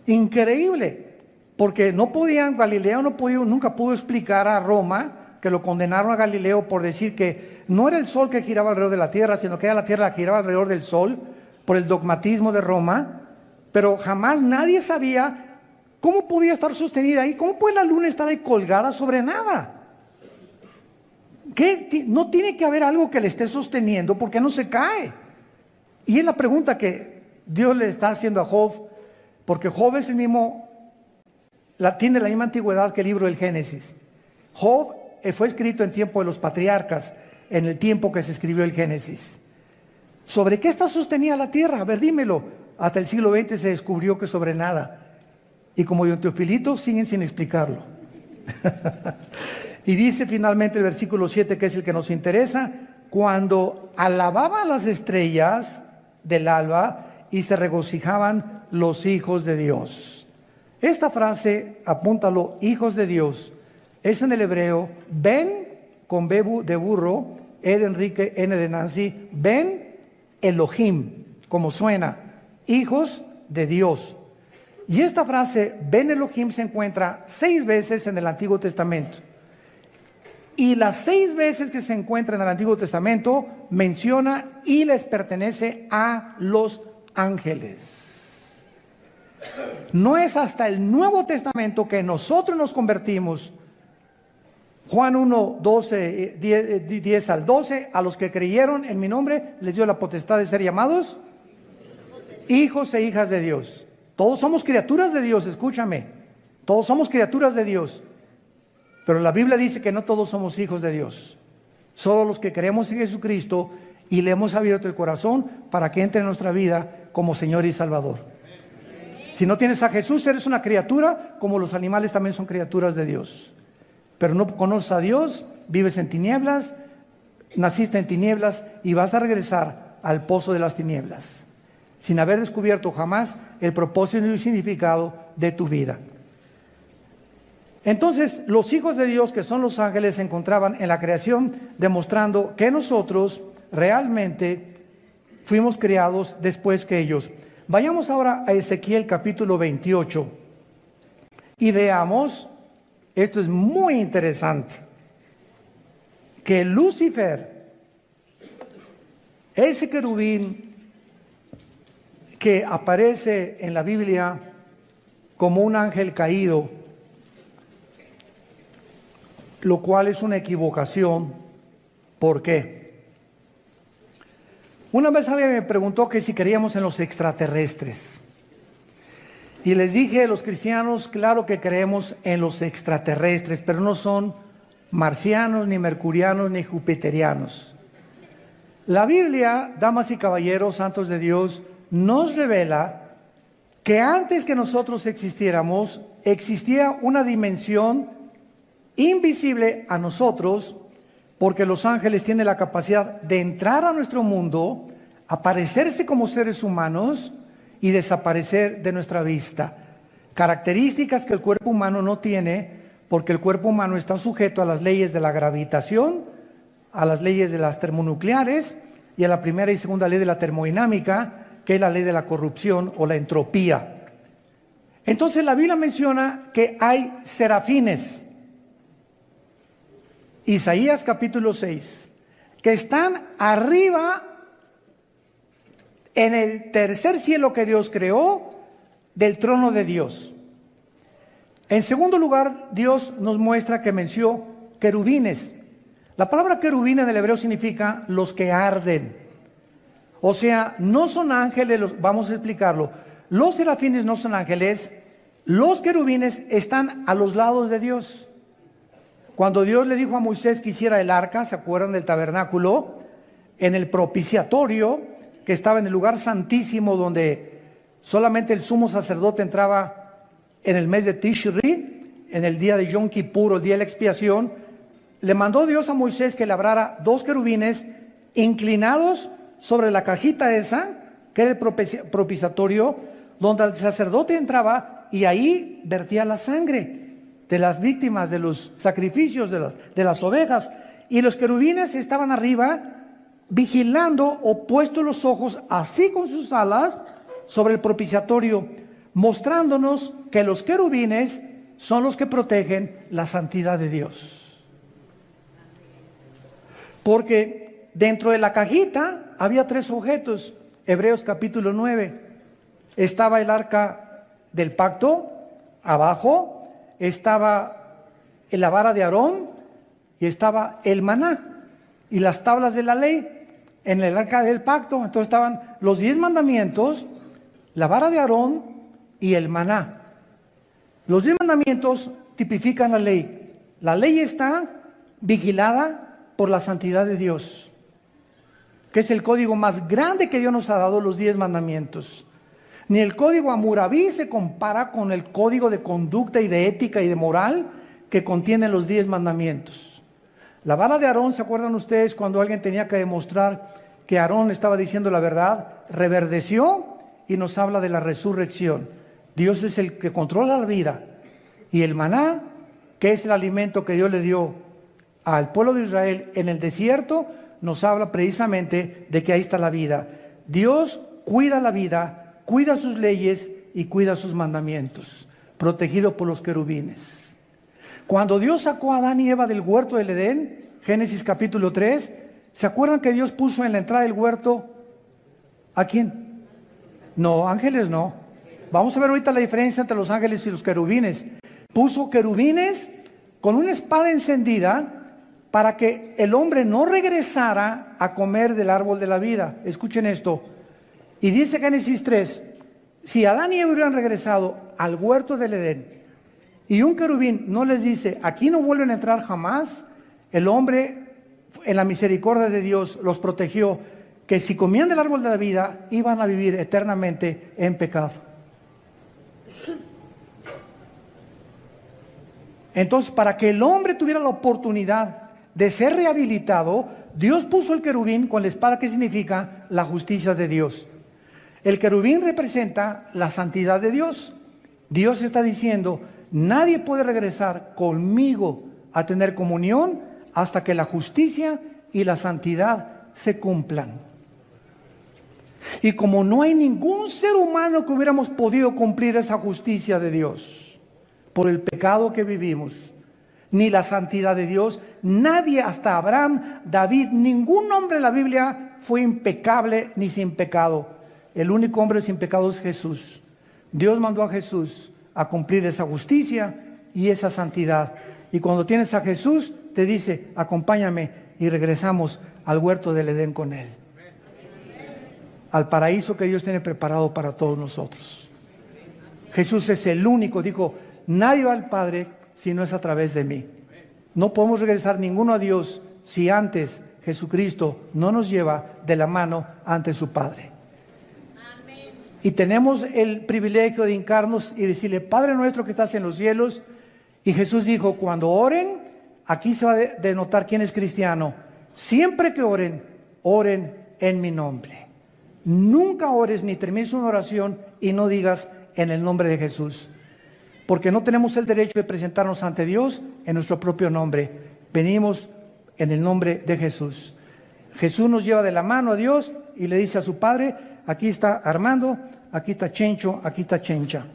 Increíble, porque Galileo nunca pudo explicar a Roma, que lo condenaron a Galileo por decir que no era el sol que giraba alrededor de la tierra, sino que era la tierra que giraba alrededor del sol, por el dogmatismo de Roma. Pero jamás nadie sabía cómo podía estar sostenida ahí, cómo puede la luna estar ahí colgada sobre nada. No tiene que haber algo que le esté sosteniendo, porque no se cae. Y es la pregunta que Dios le está haciendo a Job, porque Job es tiene la misma antigüedad que el libro del Génesis. Job fue escrito en tiempo de los patriarcas, en el tiempo que se escribió el Génesis. ¿Sobre qué está sostenida la tierra? A ver, dímelo. Hasta el siglo XX se descubrió que sobre nada. Y como Don Teofilito, siguen sin explicarlo. Y dice finalmente el versículo 7, que es el que nos interesa: cuando alababan las estrellas del alba y se regocijaban los hijos de Dios. Esta frase, apúntalo, hijos de Dios, es en el hebreo Ben, con B de burro, E de Enrique, N de Nancy, Ben Elohim, como suena, hijos de Dios. Y esta frase, Ben Elohim, se encuentra 6 veces en el Antiguo Testamento. Y las 6 veces que se encuentra en el Antiguo Testamento, menciona y les pertenece a los ángeles. No es hasta el Nuevo Testamento que nosotros nos convertimos. Juan 1, 12, 10 al 12, a los que creyeron en mi nombre les dio la potestad de ser llamados hijos e hijas de Dios. Todos somos criaturas de Dios, escúchame, todos somos criaturas de Dios, pero la Biblia dice que no todos somos hijos de Dios, solo los que creemos en Jesucristo y le hemos abierto el corazón para que entre en nuestra vida como Señor y Salvador. Si no tienes a Jesús, eres una criatura, como los animales también son criaturas de Dios. Pero no conoces a Dios, vives en tinieblas, naciste en tinieblas y vas a regresar al pozo de las tinieblas, sin haber descubierto jamás el propósito y el significado de tu vida. Entonces, los hijos de Dios, que son los ángeles, se encontraban en la creación, demostrando que nosotros realmente fuimos creados después que ellos. Vayamos ahora a Ezequiel capítulo 28 y veamos, esto es muy interesante, que Lucifer, ese querubín que aparece en la Biblia como un ángel caído, lo cual es una equivocación. ¿Por qué? Una vez alguien me preguntó que si creíamos en los extraterrestres. Y les dije, los cristianos, claro que creemos en los extraterrestres, pero no son marcianos, ni mercurianos, ni jupiterianos. La Biblia, damas y caballeros, santos de Dios, nos revela que antes que nosotros existiéramos, existía una dimensión invisible a nosotros, porque los ángeles tienen la capacidad de entrar a nuestro mundo, aparecerse como seres humanos y desaparecer de nuestra vista. Características que el cuerpo humano no tiene, porque el cuerpo humano está sujeto a las leyes de la gravitación, a las leyes de las termonucleares y a la primera y segunda ley de la termodinámica, que es la ley de la corrupción o la entropía. Entonces la Biblia menciona que hay serafines, Isaías capítulo 6, que están arriba en el tercer cielo que Dios creó del trono de Dios. En segundo lugar, Dios nos muestra que mencionó querubines. La palabra querubín en el hebreo significa los que arden. O sea, no son ángeles, vamos a explicarlo. Los serafines no son ángeles, los querubines están a los lados de Dios. Cuando Dios le dijo a Moisés que hiciera el arca, ¿se acuerdan del tabernáculo? En el propiciatorio, que estaba en el lugar santísimo, donde solamente el sumo sacerdote entraba en el mes de Tishri, en el día de Yom Kippur, el día de la expiación, le mandó Dios a Moisés que labrara 2 querubines inclinados sobre la cajita esa, que era el propiciatorio, donde el sacerdote entraba y ahí vertía la sangre de las víctimas, de los sacrificios de las ovejas, y los querubines estaban arriba vigilando o puestos los ojos así con sus alas sobre el propiciatorio, mostrándonos que los querubines son los que protegen la santidad de Dios. Porque dentro de la cajita había 3 objetos. Hebreos capítulo 9, estaba el arca del pacto, abajo estaba la vara de Aarón y estaba el maná y las tablas de la ley en el arca del pacto. Entonces estaban los 10 mandamientos, la vara de Aarón y el maná. Los 10 mandamientos tipifican la ley. La ley está vigilada por la santidad de Dios, que es el código más grande que Dios nos ha dado, los 10 mandamientos. Ni el código Hammurabi se compara con el código de conducta y de ética y de moral que contienen los 10 mandamientos. La vara de Aarón, ¿se acuerdan ustedes cuando alguien tenía que demostrar que Aarón estaba diciendo la verdad? Reverdeció y nos habla de la resurrección. Dios es el que controla la vida. Y el maná, que es el alimento que Dios le dio al pueblo de Israel en el desierto, nos habla precisamente de que ahí está la vida. Dios cuida la vida, cuida sus leyes y cuida sus mandamientos, protegido por los querubines. Cuando Dios sacó a Adán y Eva del huerto del Edén, Génesis capítulo 3, ¿se acuerdan que Dios puso en la entrada del huerto a quién? No, ángeles no. Vamos a ver ahorita la diferencia entre los ángeles y los querubines. Puso querubines con una espada encendida para que el hombre no regresara a comer del árbol de la vida. Escuchen esto. Y dice Génesis 3, si Adán y Eva hubieran regresado al huerto del Edén y un querubín no les dice, aquí no vuelven a entrar jamás, el hombre en la misericordia de Dios los protegió, que si comían del árbol de la vida iban a vivir eternamente en pecado. Entonces, para que el hombre tuviera la oportunidad de ser rehabilitado, Dios puso el querubín con la espada, que significa la justicia de Dios. El querubín representa la santidad de Dios. Dios está diciendo, nadie puede regresar conmigo a tener comunión hasta que la justicia y la santidad se cumplan. Y como no hay ningún ser humano que hubiéramos podido cumplir esa justicia de Dios por el pecado que vivimos, ni la santidad de Dios, nadie, hasta Abraham, David, ningún hombre en la Biblia fue impecable ni sin pecado. El único hombre sin pecado es Jesús. Dios mandó a Jesús a cumplir esa justicia y esa santidad. Y cuando tienes a Jesús, te dice, acompáñame, y regresamos al huerto del Edén con Él. Al paraíso que Dios tiene preparado para todos nosotros. Jesús es el único, dijo, nadie va al Padre si no es a través de mí. No podemos regresar ninguno a Dios si antes Jesucristo no nos lleva de la mano ante su Padre. Amén. Y tenemos el privilegio de hincarnos y decirle, Padre nuestro que estás en los cielos. Y Jesús dijo, cuando oren, aquí se va a denotar quién es cristiano. Siempre que oren, oren en mi nombre. Nunca ores ni termines una oración y no digas en el nombre de Jesús. Porque no tenemos el derecho de presentarnos ante Dios en nuestro propio nombre. Venimos en el nombre de Jesús. Jesús nos lleva de la mano a Dios y le dice a su Padre, aquí está Armando, aquí está Chencho, aquí está Chencha.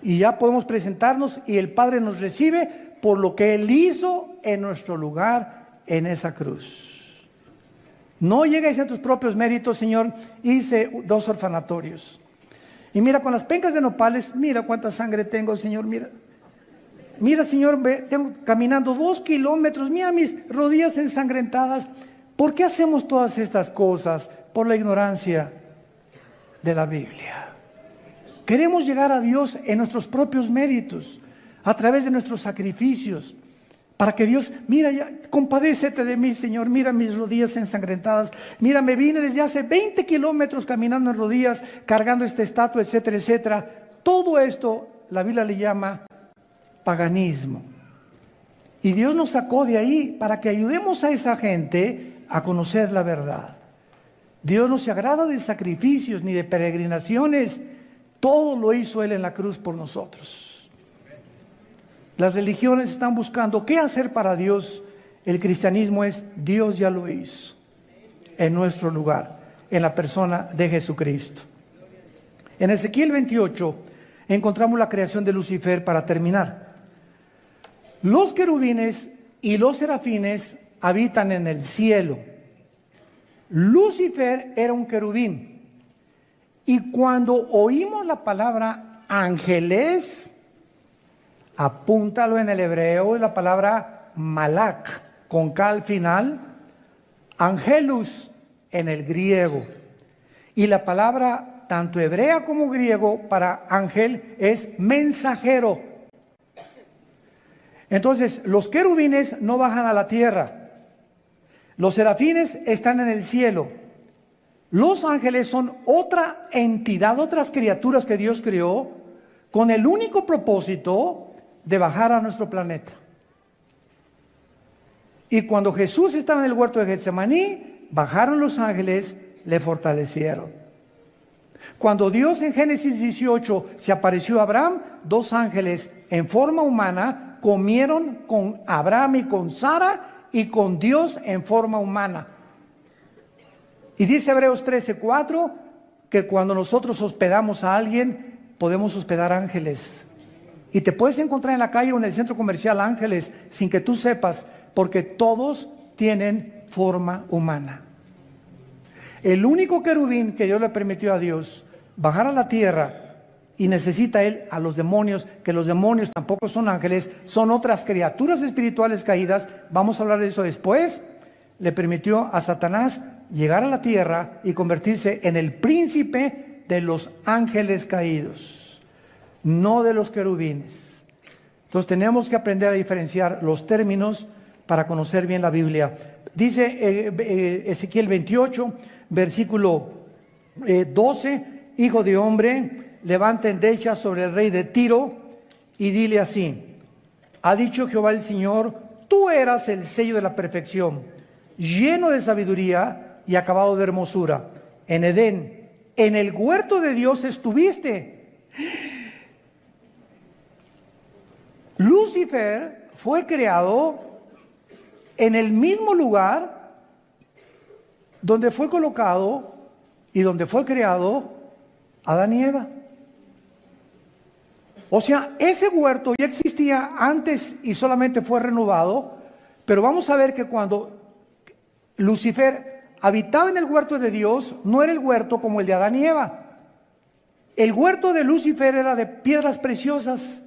Y ya podemos presentarnos y el Padre nos recibe por lo que Él hizo en nuestro lugar en esa cruz. No llegues a tus propios méritos, Señor. Hice 2 orfanatorios. Y mira, con las pencas de nopales, mira cuánta sangre tengo, Señor, mira. Mira, Señor, tengo caminando 2 kilómetros, mira mis rodillas ensangrentadas. ¿Por qué hacemos todas estas cosas? Por la ignorancia de la Biblia. Queremos llegar a Dios en nuestros propios méritos, a través de nuestros sacrificios. Para que Dios, mira, ya, compadécete de mí, Señor, mira mis rodillas ensangrentadas, mira, me vine desde hace 20 kilómetros caminando en rodillas, cargando esta estatua, etcétera, etcétera. Todo esto, la Biblia le llama paganismo. Y Dios nos sacó de ahí para que ayudemos a esa gente a conocer la verdad. Dios no se agrada de sacrificios ni de peregrinaciones, todo lo hizo Él en la cruz por nosotros. Las religiones están buscando qué hacer para Dios. El cristianismo es Dios ya lo hizo en nuestro lugar, en la persona de Jesucristo. En Ezequiel 28 encontramos la creación de Lucifer para terminar. Los querubines y los serafines habitan en el cielo. Lucifer era un querubín. Y cuando oímos la palabra ángeles, apúntalo en el hebreo, la palabra malak, con K al final, angelus en el griego. Y la palabra, tanto hebrea como griego, para ángel es mensajero. Entonces, los querubines no bajan a la tierra. Los serafines están en el cielo. Los ángeles son otra entidad, otras criaturas que Dios creó con el único propósito de bajar a nuestro planeta. Y cuando Jesús estaba en el huerto de Getsemaní, bajaron los ángeles, le fortalecieron. Cuando Dios en Génesis 18 se apareció a Abraham, 2 ángeles en forma humana comieron con Abraham y con Sara y con Dios en forma humana. Y dice Hebreos 13:4 que cuando nosotros hospedamos a alguien, podemos hospedar ángeles. Y te puedes encontrar en la calle o en el centro comercial ángeles sin que tú sepas, porque todos tienen forma humana. El único querubín que Dios le permitió a Dios bajar a la tierra, y necesita Él a los demonios, que los demonios tampoco son ángeles, son otras criaturas espirituales caídas, vamos a hablar de eso después, le permitió a Satanás llegar a la tierra y convertirse en el príncipe de los ángeles caídos, no de los querubines. Entonces tenemos que aprender a diferenciar los términos para conocer bien la Biblia. Dice Ezequiel 28, versículo 12, hijo de hombre, levanta endechas sobre el rey de Tiro y dile así: Ha dicho Jehová el Señor, tú eras el sello de la perfección, lleno de sabiduría y acabado de hermosura. En Edén, en el huerto de Dios estuviste. Lucifer fue creado en el mismo lugar donde fue colocado y donde fue creado Adán y Eva. O sea, ese huerto ya existía antes y solamente fue renovado, pero vamos a ver que cuando Lucifer habitaba en el huerto de Dios, no era el huerto como el de Adán y Eva. El huerto de Lucifer era de piedras preciosas,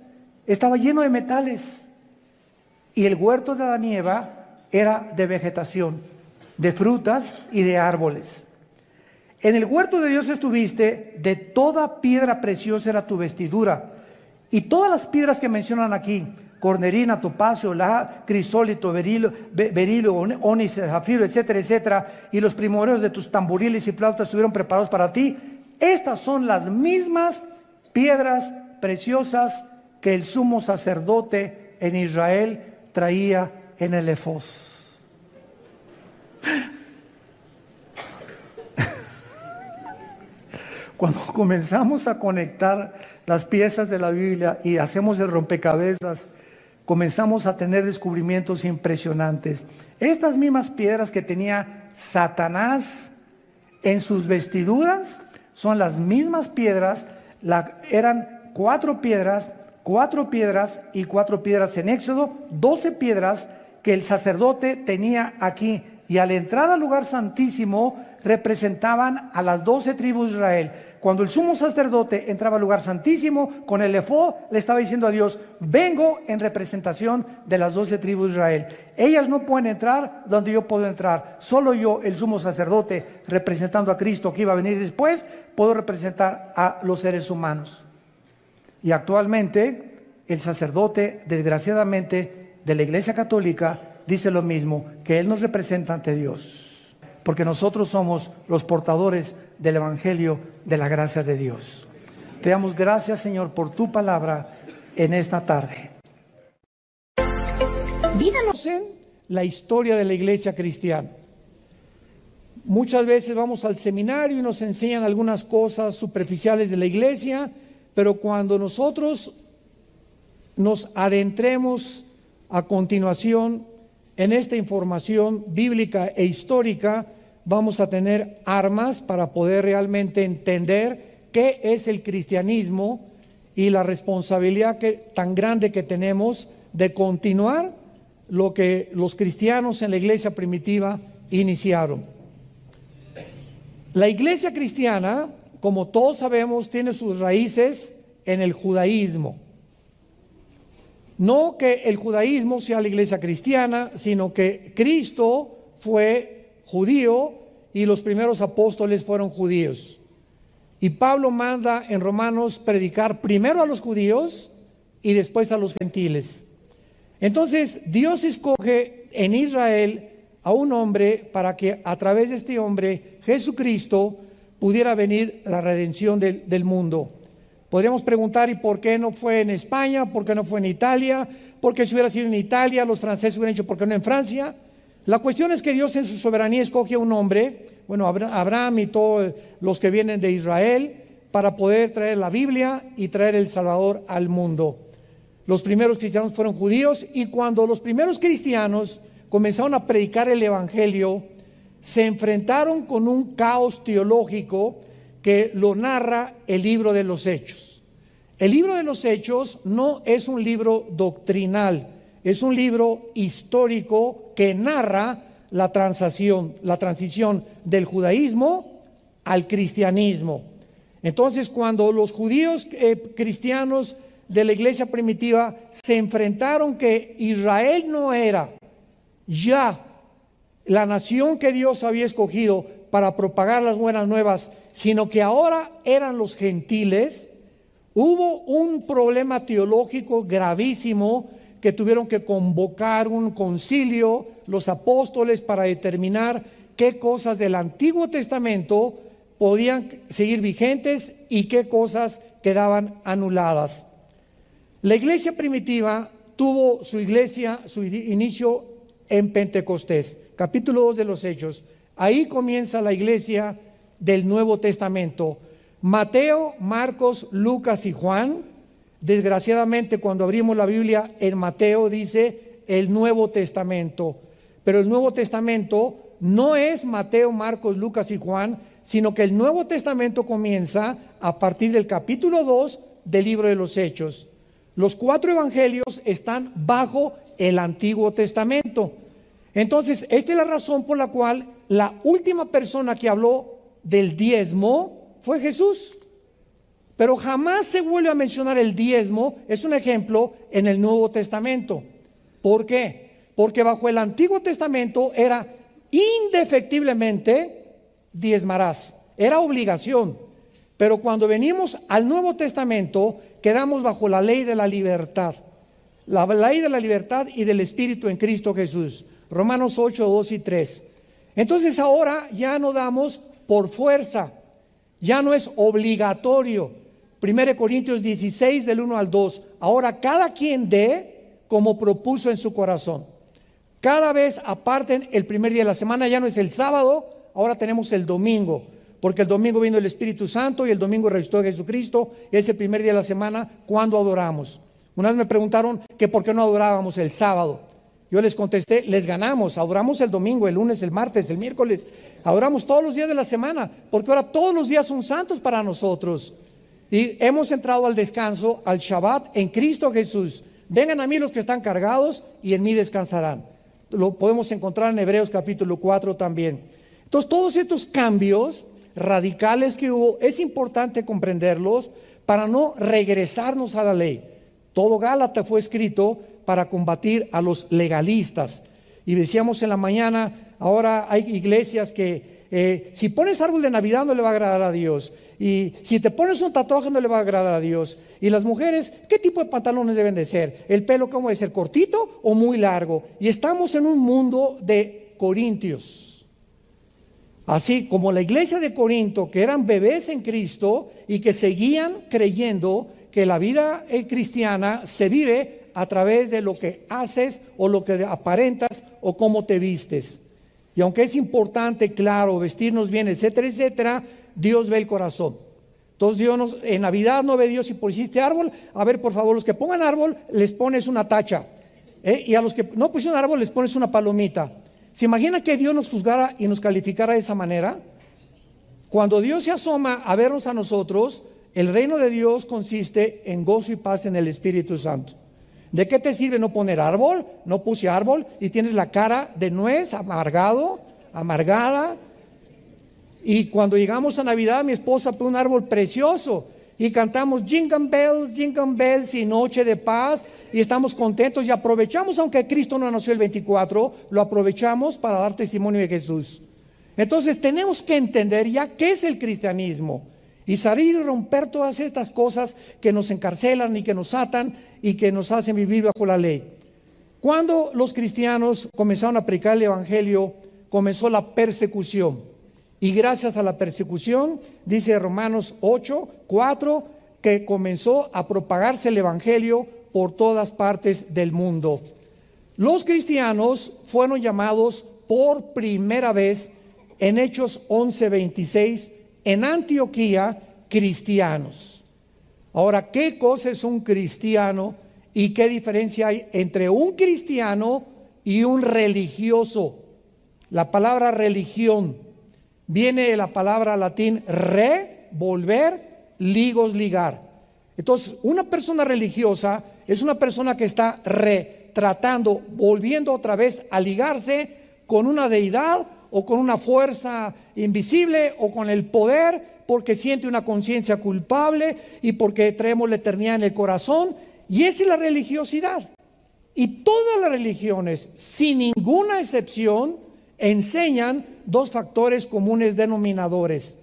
estaba lleno de metales. Y el huerto de Adán y Eva era de vegetación, de frutas y de árboles. En el huerto de Dios estuviste, de toda piedra preciosa era tu vestidura. Y todas las piedras que mencionan aquí, cornerina, topacio, crisólito, berilo, ónice, zafiro, etcétera, etcétera, y los primordios de tus tamboriles y flautas estuvieron preparados para ti. Estas son las mismas piedras preciosas que el sumo sacerdote en Israel traía en el efod. Cuando comenzamos a conectar las piezas de la Biblia y hacemos el rompecabezas, comenzamos a tener descubrimientos impresionantes. Estas mismas piedras que tenía Satanás en sus vestiduras son las mismas piedras, eran 4 piedras y 4 piedras en Éxodo, 12 piedras que el sacerdote tenía aquí, y al entrar al lugar santísimo representaban a las 12 tribus de Israel. Cuando el sumo sacerdote entraba al lugar santísimo con el efod, le estaba diciendo a Dios: vengo en representación de las 12 tribus de Israel. Ellas no pueden entrar donde yo puedo entrar. Solo yo, el sumo sacerdote, representando a Cristo que iba a venir después, puedo representar a los seres humanos. Y actualmente el sacerdote, desgraciadamente, de la Iglesia Católica dice lo mismo, que Él nos representa ante Dios, porque nosotros somos los portadores del Evangelio de la gracia de Dios. Te damos gracias, Señor, por tu palabra en esta tarde. Conocen la historia de la iglesia cristiana. Muchas veces vamos al seminario y nos enseñan algunas cosas superficiales de la iglesia, pero cuando nosotros nos adentremos a continuación en esta información bíblica e histórica, vamos a tener armas para poder realmente entender qué es el cristianismo y la responsabilidad tan grande que tenemos de continuar lo que los cristianos en la iglesia primitiva iniciaron. La iglesia cristiana, como todos sabemos, tiene sus raíces en el judaísmo. No que el judaísmo sea la iglesia cristiana, sino que Cristo fue judío y los primeros apóstoles fueron judíos. Y Pablo manda en Romanos predicar primero a los judíos y después a los gentiles. Entonces Dios escoge en Israel a un hombre para que a través de este hombre, Jesucristo, pudiera venir la redención del mundo. Podríamos preguntar: ¿y por qué no fue en España? ¿Por qué no fue en Italia? ¿Por qué si hubiera sido en Italia los franceses hubieran dicho: ¿por qué no en Francia? La cuestión es que Dios en su soberanía escoge a un hombre, bueno, Abraham y todos los que vienen de Israel, para poder traer la Biblia y traer el Salvador al mundo. Los primeros cristianos fueron judíos, y cuando los primeros cristianos comenzaron a predicar el Evangelio, se enfrentaron con un caos teológico que lo narra el libro de los Hechos. El libro de los Hechos no es un libro doctrinal, es un libro histórico que narra la transición del judaísmo al cristianismo. Entonces, cuando los judíos cristianos de la iglesia primitiva se enfrentaron que Israel no era ya la nación que Dios había escogido para propagar las buenas nuevas, sino que ahora eran los gentiles, hubo un problema teológico gravísimo que tuvieron que convocar un concilio, los apóstoles, para determinar qué cosas del Antiguo Testamento podían seguir vigentes y qué cosas quedaban anuladas. La iglesia primitiva tuvo su iglesia, su inicio en Pentecostés. Capítulo 2 de los Hechos. Ahí comienza la iglesia del Nuevo Testamento. Mateo, Marcos, Lucas y Juan. Desgraciadamente, cuando abrimos la Biblia, en Mateo dice el Nuevo Testamento. Pero el Nuevo Testamento no es Mateo, Marcos, Lucas y Juan, sino que el Nuevo Testamento comienza a partir del capítulo 2 del libro de los Hechos. Los 4 evangelios están bajo el Antiguo Testamento. Entonces, esta es la razón por la cual la última persona que habló del diezmo fue Jesús. Pero jamás se vuelve a mencionar el diezmo, es un ejemplo, en el Nuevo Testamento. ¿Por qué? Porque bajo el Antiguo Testamento era indefectiblemente diezmarás, era obligación. Pero cuando venimos al Nuevo Testamento, quedamos bajo la ley de la libertad. La ley de la libertad y del Espíritu en Cristo Jesús. Romanos 8, 2 y 3. Entonces ahora ya no damos por fuerza, ya no es obligatorio. 1 Corintios 16 del 1 al 2. Ahora cada quien dé como propuso en su corazón. Cada vez aparten el primer día de la semana, ya no es el sábado, ahora tenemos el domingo. Porque el domingo vino el Espíritu Santo y el domingo resucitó Jesucristo. Y es el primer día de la semana cuando adoramos. Una vez me preguntaron que por qué no adorábamos el sábado. Yo les contesté, les ganamos, adoramos el domingo, el lunes, el martes, el miércoles. Adoramos todos los días de la semana, porque ahora todos los días son santos para nosotros. Y hemos entrado al descanso, al Shabbat en Cristo Jesús. Vengan a mí los que están cargados y en mí descansarán. Lo podemos encontrar en Hebreos capítulo 4 también. Entonces todos estos cambios radicales que hubo, es importante comprenderlos para no regresarnos a la ley. Todo Gálatas fue escrito para combatir a los legalistas. Y decíamos en la mañana, ahora hay iglesias que si pones árbol de Navidad no le va a agradar a Dios. Y si te pones un tatuaje no le va a agradar a Dios. Y las mujeres, ¿qué tipo de pantalones deben de ser? ¿El pelo cómo debe ser? ¿Cortito o muy largo? Y estamos en un mundo de corintios. Así como la iglesia de Corinto, que eran bebés en Cristo y que seguían creyendo que la vida cristiana se vive a través de lo que haces o lo que aparentas o cómo te vistes. Y aunque es importante, claro, vestirnos bien, etcétera, etcétera, Dios ve el corazón. Entonces Dios en Navidad no ve Dios si pusiste árbol. A ver, por favor, los que pongan árbol, les pones una tacha. Y a los que no pusieron árbol, les pones una palomita. ¿Se imagina que Dios nos juzgara y nos calificara de esa manera? Cuando Dios se asoma a vernos a nosotros, el reino de Dios consiste en gozo y paz en el Espíritu Santo. ¿De qué te sirve no poner árbol? No puse árbol y tienes la cara de nuez, amargada. Y cuando llegamos a Navidad, mi esposa pone un árbol precioso y cantamos Jingle Bells y Noche de Paz y estamos contentos y aprovechamos, aunque Cristo no nació el 24, lo aprovechamos para dar testimonio de Jesús. Entonces tenemos que entender ya qué es el cristianismo y salir y romper todas estas cosas que nos encarcelan y que nos atan y que nos hacen vivir bajo la ley. Cuando los cristianos comenzaron a predicar el evangelio, comenzó la persecución. Y gracias a la persecución, dice Romanos 8, 4, que comenzó a propagarse el evangelio por todas partes del mundo. Los cristianos fueron llamados por primera vez en Hechos 11:26 en Antioquía cristianos. Ahora, ¿qué cosa es un cristiano y qué diferencia hay entre un cristiano y un religioso? La palabra religión viene de la palabra latín volver, ligos, ligar. Entonces, una persona religiosa es una persona que está tratando, volviendo otra vez a ligarse con una deidad o con una fuerza invisible o con el poder, porque siente una conciencia culpable y porque traemos la eternidad en el corazón. Y esa es la religiosidad. Y todas las religiones, sin ninguna excepción, enseñan dos factores comunes denominadores.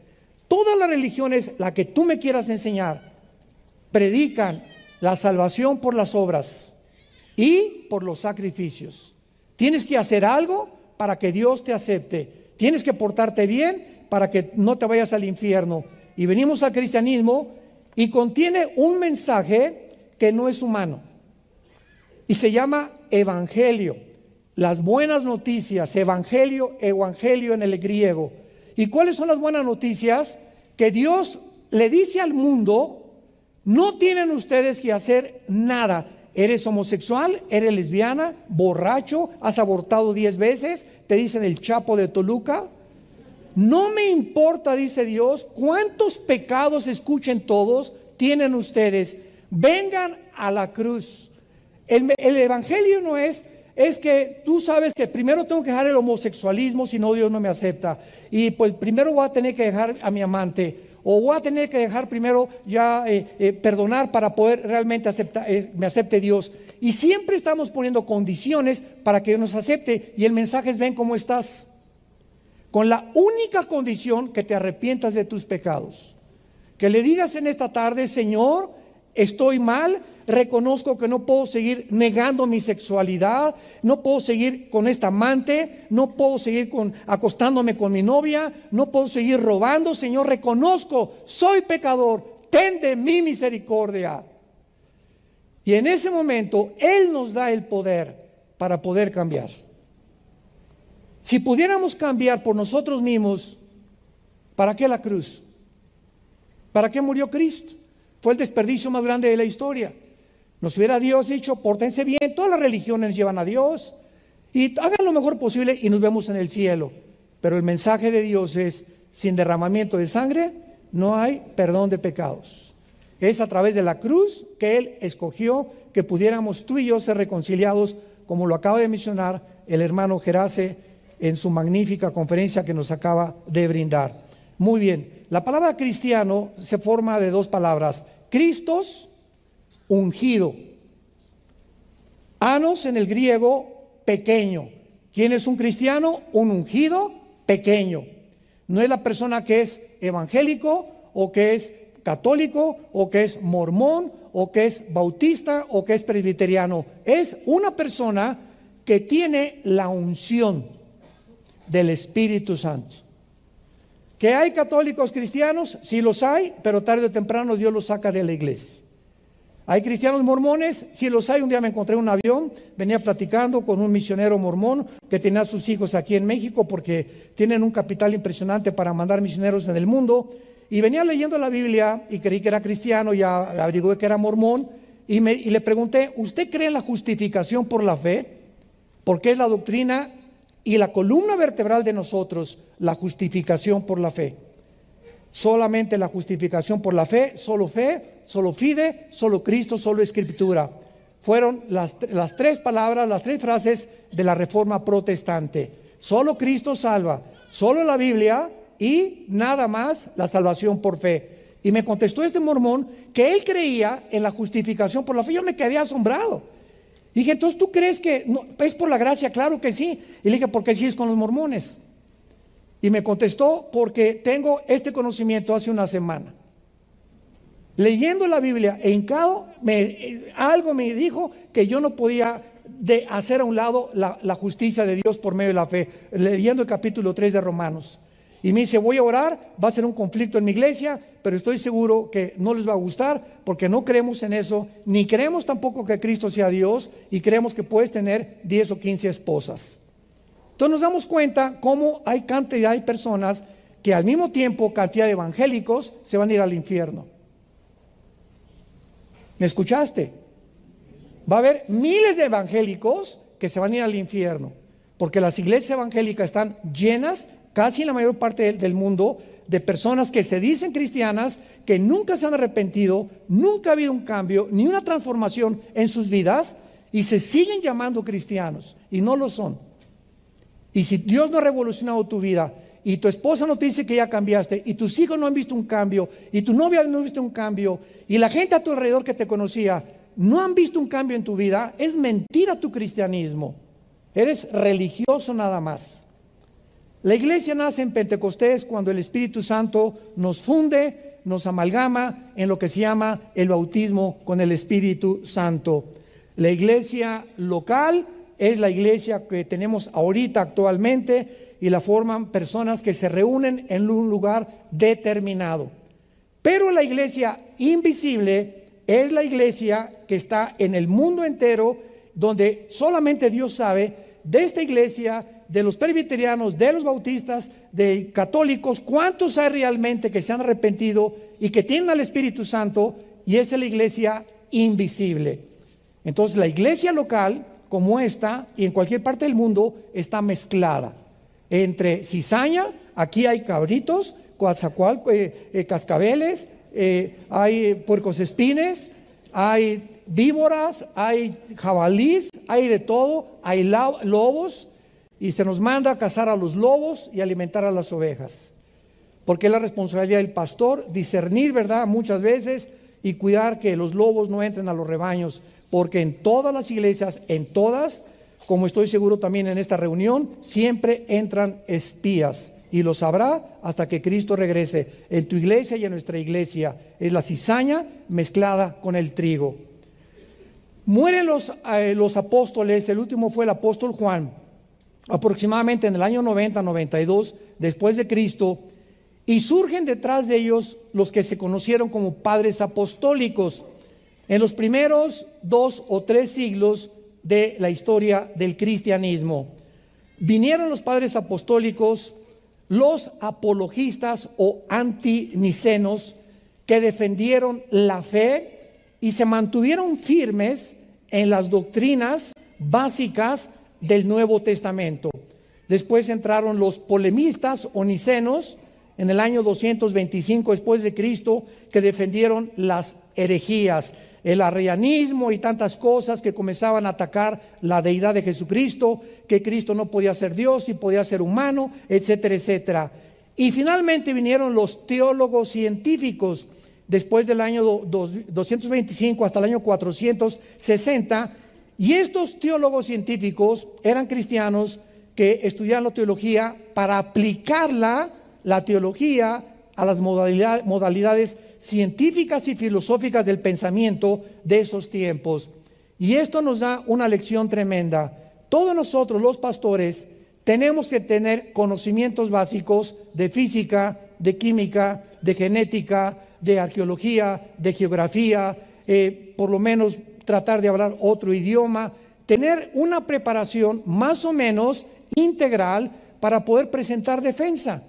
Todas las religiones, la que tú me quieras enseñar, predican la salvación por las obras y por los sacrificios. Tienes que hacer algo para que Dios te acepte. Tienes que portarte bien para que no te vayas al infierno. Y venimos al cristianismo y contiene un mensaje que no es humano. y se llama evangelio. Las buenas noticias, evangelio en el griego. ¿Y cuáles son las buenas noticias? Que Dios le dice al mundo: no tienen ustedes que hacer nada. Eres homosexual, eres lesbiana, borracho, has abortado 10 veces, te dicen el Chapo de Toluca. No me importa, dice Dios, cuántos pecados, escuchen todos, tienen ustedes. Vengan a la cruz. El evangelio no es que tú sabes que primero tengo que dejar el homosexualismo, si no Dios no me acepta. Y pues primero voy a tener que dejar a mi amante. O voy a tener que dejar primero ya perdonar para poder realmente me acepte Dios. Y siempre estamos poniendo condiciones para que Dios nos acepte. Y el mensaje es: ven cómo estás. Con la única condición que te arrepientas de tus pecados. Que le digas en esta tarde: Señor, estoy mal, reconozco que no puedo seguir negando mi sexualidad, no puedo seguir con esta amante, no puedo seguir acostándome con mi novia, no puedo seguir robando. Señor, reconozco, soy pecador, ten de mí misericordia. Y en ese momento Él nos da el poder para poder cambiar. Si pudiéramos cambiar por nosotros mismos, ¿para qué la cruz? ¿Para qué murió Cristo? Fue el desperdicio más grande de la historia. Nos hubiera Dios dicho: pórtense bien, todas las religiones llevan a Dios y hagan lo mejor posible y nos vemos en el cielo. Pero el mensaje de Dios es: sin derramamiento de sangre no hay perdón de pecados. Es a través de la cruz que Él escogió que pudiéramos tú y yo ser reconciliados, como lo acaba de mencionar el hermano Gerace en su magnífica conferencia que nos acaba de brindar. Muy bien, la palabra cristiano se forma de 2 palabras: Christos, ungido. Anos en el griego, pequeño. ¿Quién es un cristiano? Un ungido pequeño. No es la persona que es evangélico o que es católico o que es mormón o que es bautista o que es presbiteriano. Es una persona que tiene la unción del Espíritu Santo. ¿Que hay católicos cristianos? Sí los hay, pero tarde o temprano Dios los saca de la iglesia. ¿Hay cristianos mormones? Sí los hay. Un día me encontré en un avión, venía platicando con un misionero mormón que tenía a sus hijos aquí en México porque tienen un capital impresionante para mandar misioneros en el mundo, y venía leyendo la Biblia y creí que era cristiano, ya averigué que era mormón y le pregunté: ¿usted cree en la justificación por la fe? Porque es la doctrina y la columna vertebral de nosotros, la justificación por la fe. Solamente la justificación por la fe, solo fide, solo Cristo, solo Escritura. Fueron las 3 palabras, las 3 frases de la Reforma Protestante. Solo Cristo salva, solo la Biblia y nada más la salvación por fe. Y me contestó este mormón que él creía en la justificación por la fe. Yo me quedé asombrado. Dije: entonces, ¿tú crees que no, es por la gracia? Claro que sí. Y le dije: ¿por qué sí es con los mormones? Y me contestó: porque tengo este conocimiento hace una semana. Leyendo la Biblia e hincado, algo me dijo que yo no podía hacer a un lado la justicia de Dios por medio de la fe. Leyendo el capítulo 3 de Romanos. Y me dice: voy a orar, va a ser un conflicto en mi iglesia, pero estoy seguro que no les va a gustar porque no creemos en eso, ni creemos tampoco que Cristo sea Dios, y creemos que puedes tener 10 o 15 esposas. Entonces nos damos cuenta cómo hay cantidad de personas que al mismo tiempo, cantidad de evangélicos, se van a ir al infierno. ¿Me escuchaste? Va a haber miles de evangélicos que se van a ir al infierno, porque las iglesias evangélicas están llenas, casi en la mayor parte del mundo, de personas que se dicen cristianas, que nunca se han arrepentido, nunca ha habido un cambio, ni una transformación en sus vidas, y se siguen llamando cristianos, y no lo son. Y si Dios no ha revolucionado tu vida, y tu esposa no te dice que ya cambiaste, y tus hijos no han visto un cambio, y tu novia no ha visto un cambio, y la gente a tu alrededor que te conocía no han visto un cambio en tu vida, es mentira tu cristianismo. Eres religioso nada más. La iglesia nace en Pentecostés cuando el Espíritu Santo nos funde, nos amalgama en lo que se llama el bautismo con el Espíritu Santo. La iglesia local es la iglesia que tenemos ahorita actualmente y la forman personas que se reúnen en un lugar determinado. Pero la iglesia invisible es la iglesia que está en el mundo entero donde solamente Dios sabe, de esta iglesia, de los presbiterianos, de los bautistas, de católicos, cuántos hay realmente que se han arrepentido y que tienen al Espíritu Santo, y esa es la iglesia invisible. Entonces la iglesia local, como esta, y en cualquier parte del mundo, está mezclada entre cizaña, aquí hay cabritos, cascabeles, hay puercoespines, hay víboras, hay jabalís, hay de todo, hay lobos, y se nos manda a cazar a los lobos y alimentar a las ovejas, porque es la responsabilidad del pastor discernir, ¿verdad?, muchas veces, y cuidar que los lobos no entren a los rebaños, porque en todas las iglesias, en todas, como estoy seguro también en esta reunión, siempre entran espías, y lo sabrá hasta que Cristo regrese. En tu iglesia y en nuestra iglesia es la cizaña mezclada con el trigo. Mueren los apóstoles. El último fue el apóstol Juan, aproximadamente en el año 90-92 después de Cristo, y surgen detrás de ellos los que se conocieron como padres apostólicos en los primeros 2 o 3 siglos de la historia del cristianismo. Vinieron los padres apostólicos, los apologistas o antinicenos, que defendieron la fe y se mantuvieron firmes en las doctrinas básicas del Nuevo Testamento. Después entraron los polemistas o nicenos en el año 225 después de Cristo, que defendieron las herejías, el arrianismo y tantas cosas que comenzaban a atacar la deidad de Jesucristo, que Cristo no podía ser Dios y podía ser humano, etcétera, etcétera. Y finalmente vinieron los teólogos científicos después del año 225 hasta el año 460, y estos teólogos científicos eran cristianos que estudiaban la teología para aplicarla, la teología, a las modalidades científicas y filosóficas del pensamiento de esos tiempos. Y esto nos da una lección tremenda. Todos nosotros, los pastores, tenemos que tener conocimientos básicos de física, de química, de genética, de arqueología, de geografía, por lo menos tratar de hablar otro idioma, tener una preparación más o menos integral para poder presentar defensa.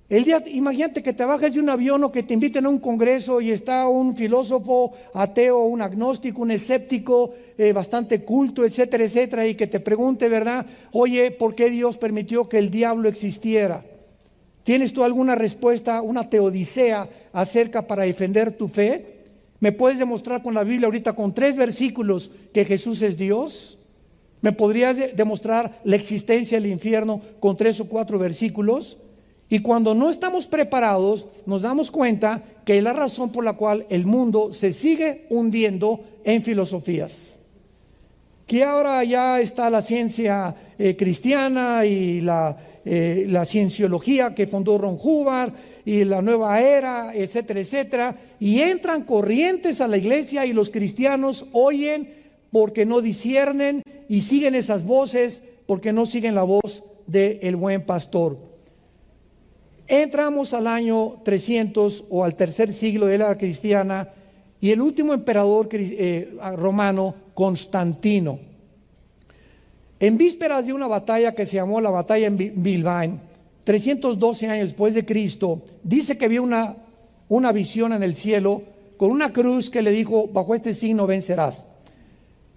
Imagínate que te bajes de un avión o que te inviten a un congreso y está un filósofo ateo, un agnóstico, un escéptico, bastante culto, etcétera, etcétera, y que te pregunte, ¿verdad? Oye, ¿por qué Dios permitió que el diablo existiera? ¿Tienes tú alguna respuesta, una teodicea acerca para defender tu fe? ¿Me puedes demostrar con la Biblia ahorita con 3 versículos que Jesús es Dios? ¿Me podrías demostrar la existencia del infierno con 3 o 4 versículos? Y cuando no estamos preparados, nos damos cuenta que es la razón por la cual el mundo se sigue hundiendo en filosofías. Que ahora ya está la ciencia cristiana y la cienciología que fundó Ron Hubbard y la nueva era, etcétera, etcétera. Y entran corrientes a la iglesia y los cristianos oyen porque no disciernen y siguen esas voces porque no siguen la voz del buen pastor. Entramos al año 300 o al tercer siglo de la era cristiana, y el último emperador romano, Constantino, en vísperas de una batalla que se llamó la batalla en Bilbaín, 312 años después de Cristo, dice que vio una visión en el cielo con una cruz que le dijo: bajo este signo vencerás.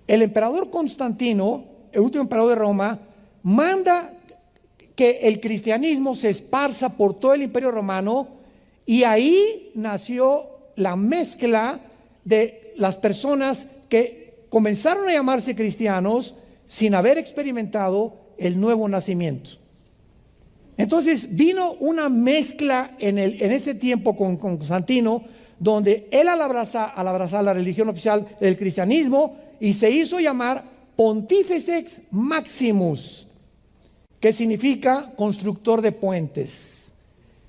El emperador Constantino, el último emperador de Roma, manda que el cristianismo se esparza por todo el imperio romano, y ahí nació la mezcla de las personas que comenzaron a llamarse cristianos sin haber experimentado el nuevo nacimiento. Entonces vino una mezcla en ese tiempo con Constantino, donde él al abrazar la religión oficial del cristianismo, y se hizo llamar Pontifex Maximus, que significa constructor de puentes.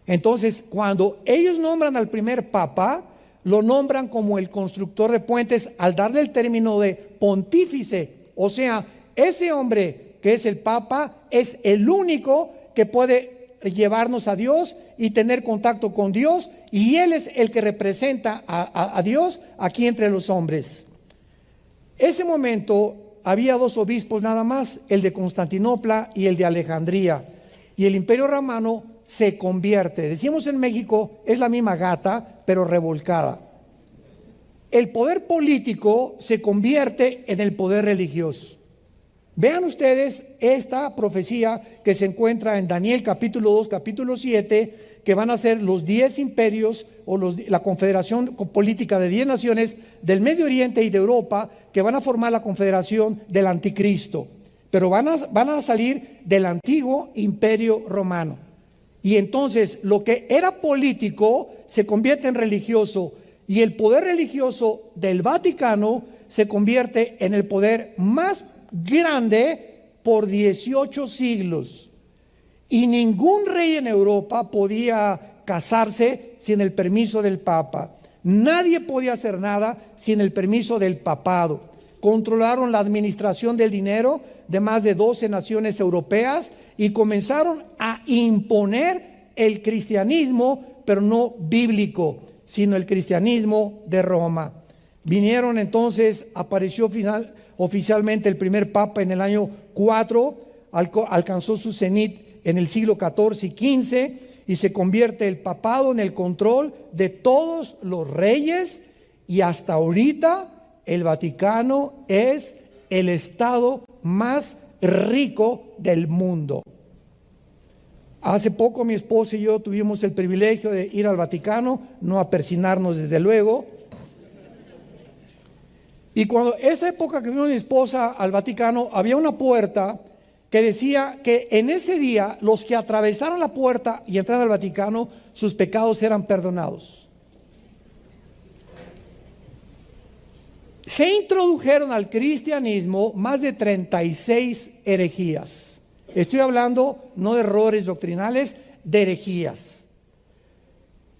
Entonces, cuando ellos nombran al primer papa, lo nombran como el constructor de puentes al darle el término de pontífice. O sea, ese hombre que es el papa es el único que puede llevarnos a Dios y tener contacto con Dios, y él es el que representa a Dios aquí entre los hombres. Ese momento había dos obispos nada más, el de Constantinopla y el de Alejandría. Y el Imperio Romano se convierte, decimos en México, es la misma gata, pero revolcada. El poder político se convierte en el poder religioso. Vean ustedes esta profecía que se encuentra en Daniel capítulo 2, capítulo 7, que van a ser los 10 imperios o la confederación política de 10 naciones del Medio Oriente y de Europa, que van a formar la confederación del anticristo, pero van a salir del antiguo imperio romano. Y entonces lo que era político se convierte en religioso, y el poder religioso del Vaticano se convierte en el poder más grande por 18 siglos. Y ningún rey en Europa podía casarse sin el permiso del Papa. Nadie podía hacer nada sin el permiso del papado. Controlaron la administración del dinero de más de 12 naciones europeas y comenzaron a imponer el cristianismo, pero no bíblico, sino el cristianismo de Roma. Vinieron entonces, apareció oficialmente el primer papa en el año 4, alcanzó su cenit en el siglo XIV y XV, y se convierte el papado en el control de todos los reyes, y hasta ahorita el Vaticano es el estado más rico del mundo. Hace poco mi esposa y yo tuvimos el privilegio de ir al Vaticano, no a persinarnos desde luego. Y cuando esa época que vino mi esposa al Vaticano, había una puerta que decía que en ese día los que atravesaron la puerta y entraron al Vaticano, sus pecados eran perdonados. Se introdujeron al cristianismo más de 36 herejías. Estoy hablando no de errores doctrinales, de herejías.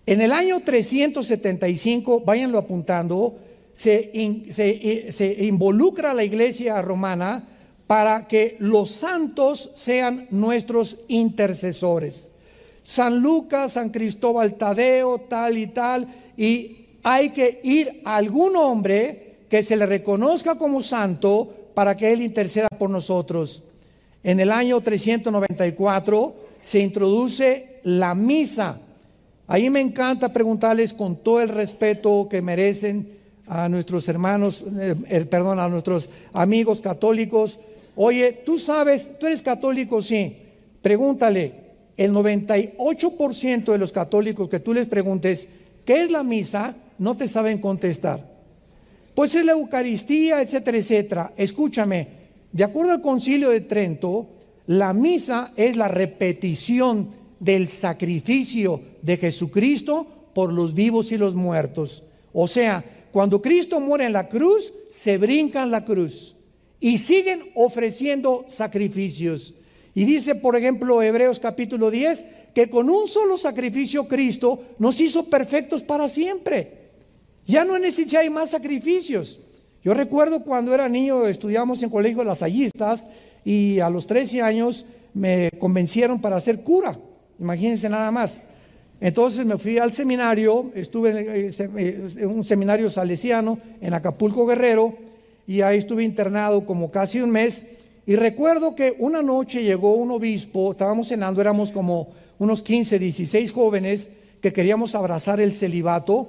En el año 375, váyanlo apuntando, se involucra a la iglesia romana para que los santos sean nuestros intercesores. San Lucas, San Cristóbal Tadeo, tal y tal, y hay que ir a algún hombre que se le reconozca como santo para que él interceda por nosotros. En el año 394 se introduce la misa. Ahí me encanta preguntarles con todo el respeto que merecen a nuestros hermanos, a nuestros amigos católicos. Oye, tú sabes, tú eres católico, sí. Pregúntale, el 98% de los católicos que tú les preguntes, ¿qué es la misa? No te saben contestar. Pues es la Eucaristía, etcétera, etcétera. Escúchame, de acuerdo al Concilio de Trento, la misa es la repetición del sacrificio de Jesucristo por los vivos y los muertos. O sea, cuando Cristo muere en la cruz, se brincan la cruz y siguen ofreciendo sacrificios. Y dice, por ejemplo, Hebreos capítulo 10, que con un solo sacrificio Cristo nos hizo perfectos para siempre. Ya no necesita más sacrificios. Yo recuerdo cuando era niño, estudiamos en colegio de lasallistas, y a los 13 años me convencieron para ser cura. Imagínense nada más. Entonces me fui al seminario, estuve en un seminario salesiano en Acapulco, Guerrero, y ahí estuve internado como casi un mes. Y recuerdo que una noche llegó un obispo, estábamos cenando, éramos como unos 15, 16 jóvenes que queríamos abrazar el celibato.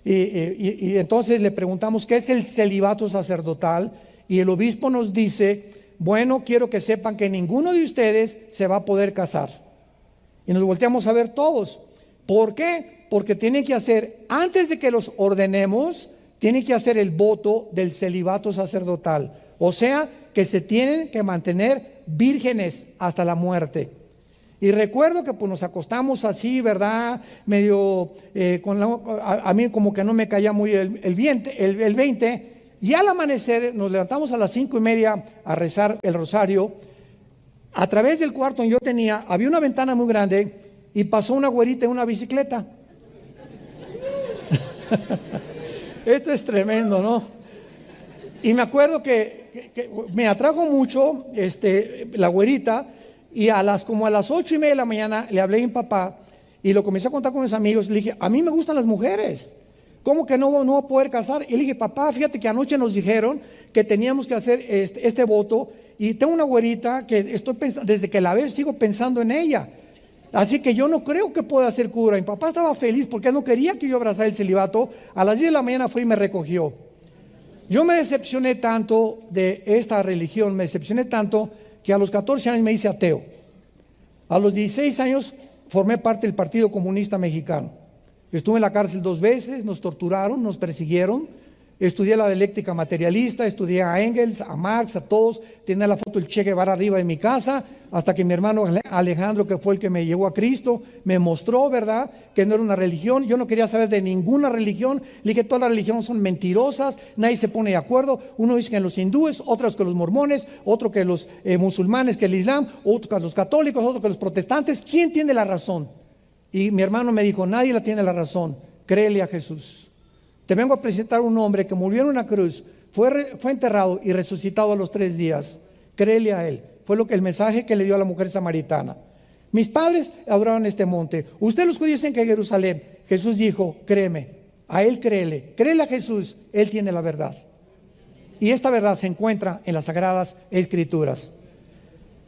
Y entonces le preguntamos, ¿qué es el celibato sacerdotal? Y el obispo nos dice, bueno, quiero que sepan que ninguno de ustedes se va a poder casar. Y nos volteamos a ver todos. ¿Por qué? Porque tienen que hacer, antes de que los ordenemos, tienen que hacer el voto del celibato sacerdotal. O sea, que se tienen que mantener vírgenes hasta la muerte. Y recuerdo que pues nos acostamos así, ¿verdad? Medio, a mí como que no me caía muy el 20, y al amanecer nos levantamos a las 5:30 a rezar el rosario. A través del cuarto donde yo tenía, había una ventana muy grande y pasó una güerita en una bicicleta. Esto es tremendo, ¿no? Y me acuerdo que me atrajo mucho la güerita. Y como a las 8:30 de la mañana le hablé a mi papá y lo comencé a contar con mis amigos. Le dije, a mí me gustan las mujeres. ¿cómo que no voy a poder casar? Y le dije, papá, fíjate que anoche nos dijeron que teníamos que hacer este voto, y tengo una güerita que estoy pensando, desde que la veo sigo pensando en ella. Así que yo no creo que pueda ser cura. Mi papá estaba feliz porque él no quería que yo abrazara el celibato. A las 10 de la mañana fue y me recogió. Yo me decepcioné tanto de esta religión, me decepcioné tanto que a los 14 años me hice ateo. A los 16 años formé parte del Partido Comunista Mexicano. Estuve en la cárcel 2 veces, nos torturaron, nos persiguieron. Estudié la dialéctica materialista, estudié a Engels, a Marx, a todos. Tenía la foto del Che Guevara arriba de mi casa, hasta que mi hermano Alejandro, que fue el que me llevó a Cristo, me mostró, ¿verdad?, que no era una religión. Yo no quería saber de ninguna religión. Le dije, todas las religiones son mentirosas, nadie se pone de acuerdo. Uno dice que los hindúes, otros que los mormones, otro que los musulmanes, que el Islam, otro que los católicos, otro que los protestantes. ¿Quién tiene la razón? Y mi hermano me dijo, nadie la tiene la razón, créele a Jesús. Te vengo a presentar un hombre que murió en una cruz, fue enterrado y resucitado a los 3 días. Créele a él. Fue el mensaje que le dio a la mujer samaritana. Mis padres adoraron este monte. Ustedes los judíos dicen que en Jerusalén. Jesús dijo, créeme, a él créele. Créele a Jesús, él tiene la verdad. Y esta verdad se encuentra en las Sagradas Escrituras.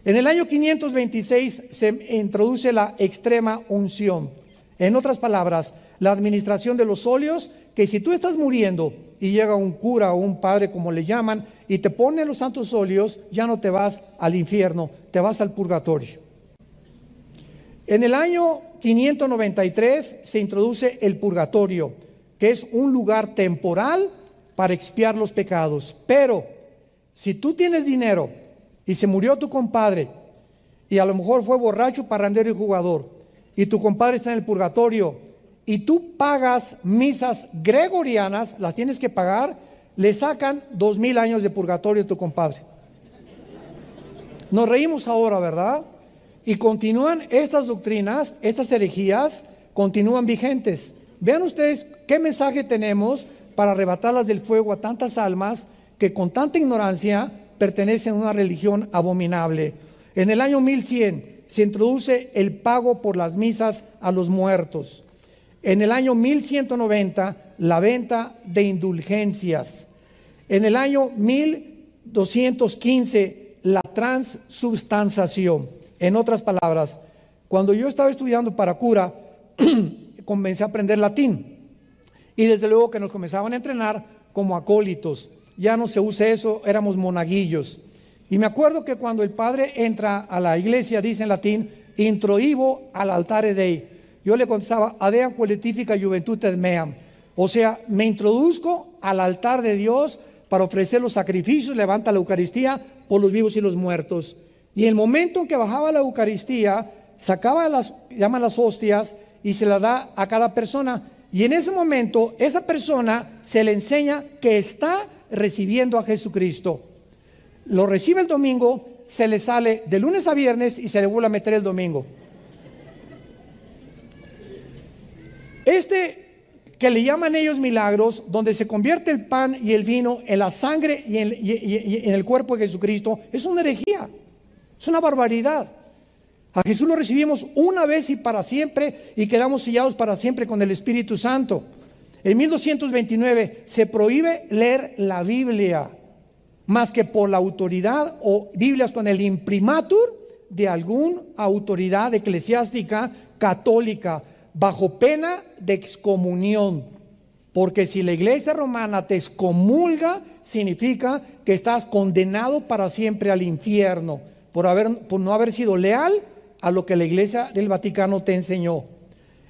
En el año 526 se introduce la extrema unción. En otras palabras, la administración de los óleos, que si tú estás muriendo y llega un cura o un padre, como le llaman, y te pone los santos óleos, ya no te vas al infierno, te vas al purgatorio. En el año 593 se introduce el purgatorio, que es un lugar temporal para expiar los pecados. Pero si tú tienes dinero y se murió tu compadre, y a lo mejor fue borracho, parrandero y jugador, y tu compadre está en el purgatorio, y tú pagas misas gregorianas, las tienes que pagar, le sacan 2000 años de purgatorio a tu compadre. Nos reímos ahora, ¿verdad? Y continúan estas doctrinas, estas herejías, continúan vigentes. Vean ustedes qué mensaje tenemos para arrebatarlas del fuego a tantas almas que con tanta ignorancia pertenecen a una religión abominable. En el año 1100 se introduce el pago por las misas a los muertos. En el año 1190, la venta de indulgencias. En el año 1215, la transubstanciación. En otras palabras, cuando yo estaba estudiando para cura, comencé a aprender latín. Y desde luego que nos comenzaban a entrenar como acólitos. Ya no se usa eso, éramos monaguillos. Y me acuerdo que cuando el padre entra a la iglesia, dice en latín, introibo al altare Dei. Yo le contestaba, adeam qualifica juventutem meam. O sea, me introduzco al altar de Dios para ofrecer los sacrificios, levanta la Eucaristía por los vivos y los muertos. Y en el momento en que bajaba la Eucaristía, sacaba llaman las hostias y se la da a cada persona. Y en ese momento, esa persona se le enseña que está recibiendo a Jesucristo. Lo recibe el domingo, se le sale de lunes a viernes y se le vuelve a meter el domingo. Que le llaman ellos milagros, donde se convierte el pan y el vino en la sangre y en el cuerpo de Jesucristo, es una herejía, es una barbaridad. A Jesús lo recibimos una vez y para siempre y quedamos sellados para siempre con el Espíritu Santo. En 1229 se prohíbe leer la Biblia más que por la autoridad o Biblias con el imprimatur de alguna autoridad eclesiástica católica, bajo pena de excomunión, porque si la iglesia romana te excomulga, significa que estás condenado para siempre al infierno, por no haber sido leal a lo que la iglesia del Vaticano te enseñó.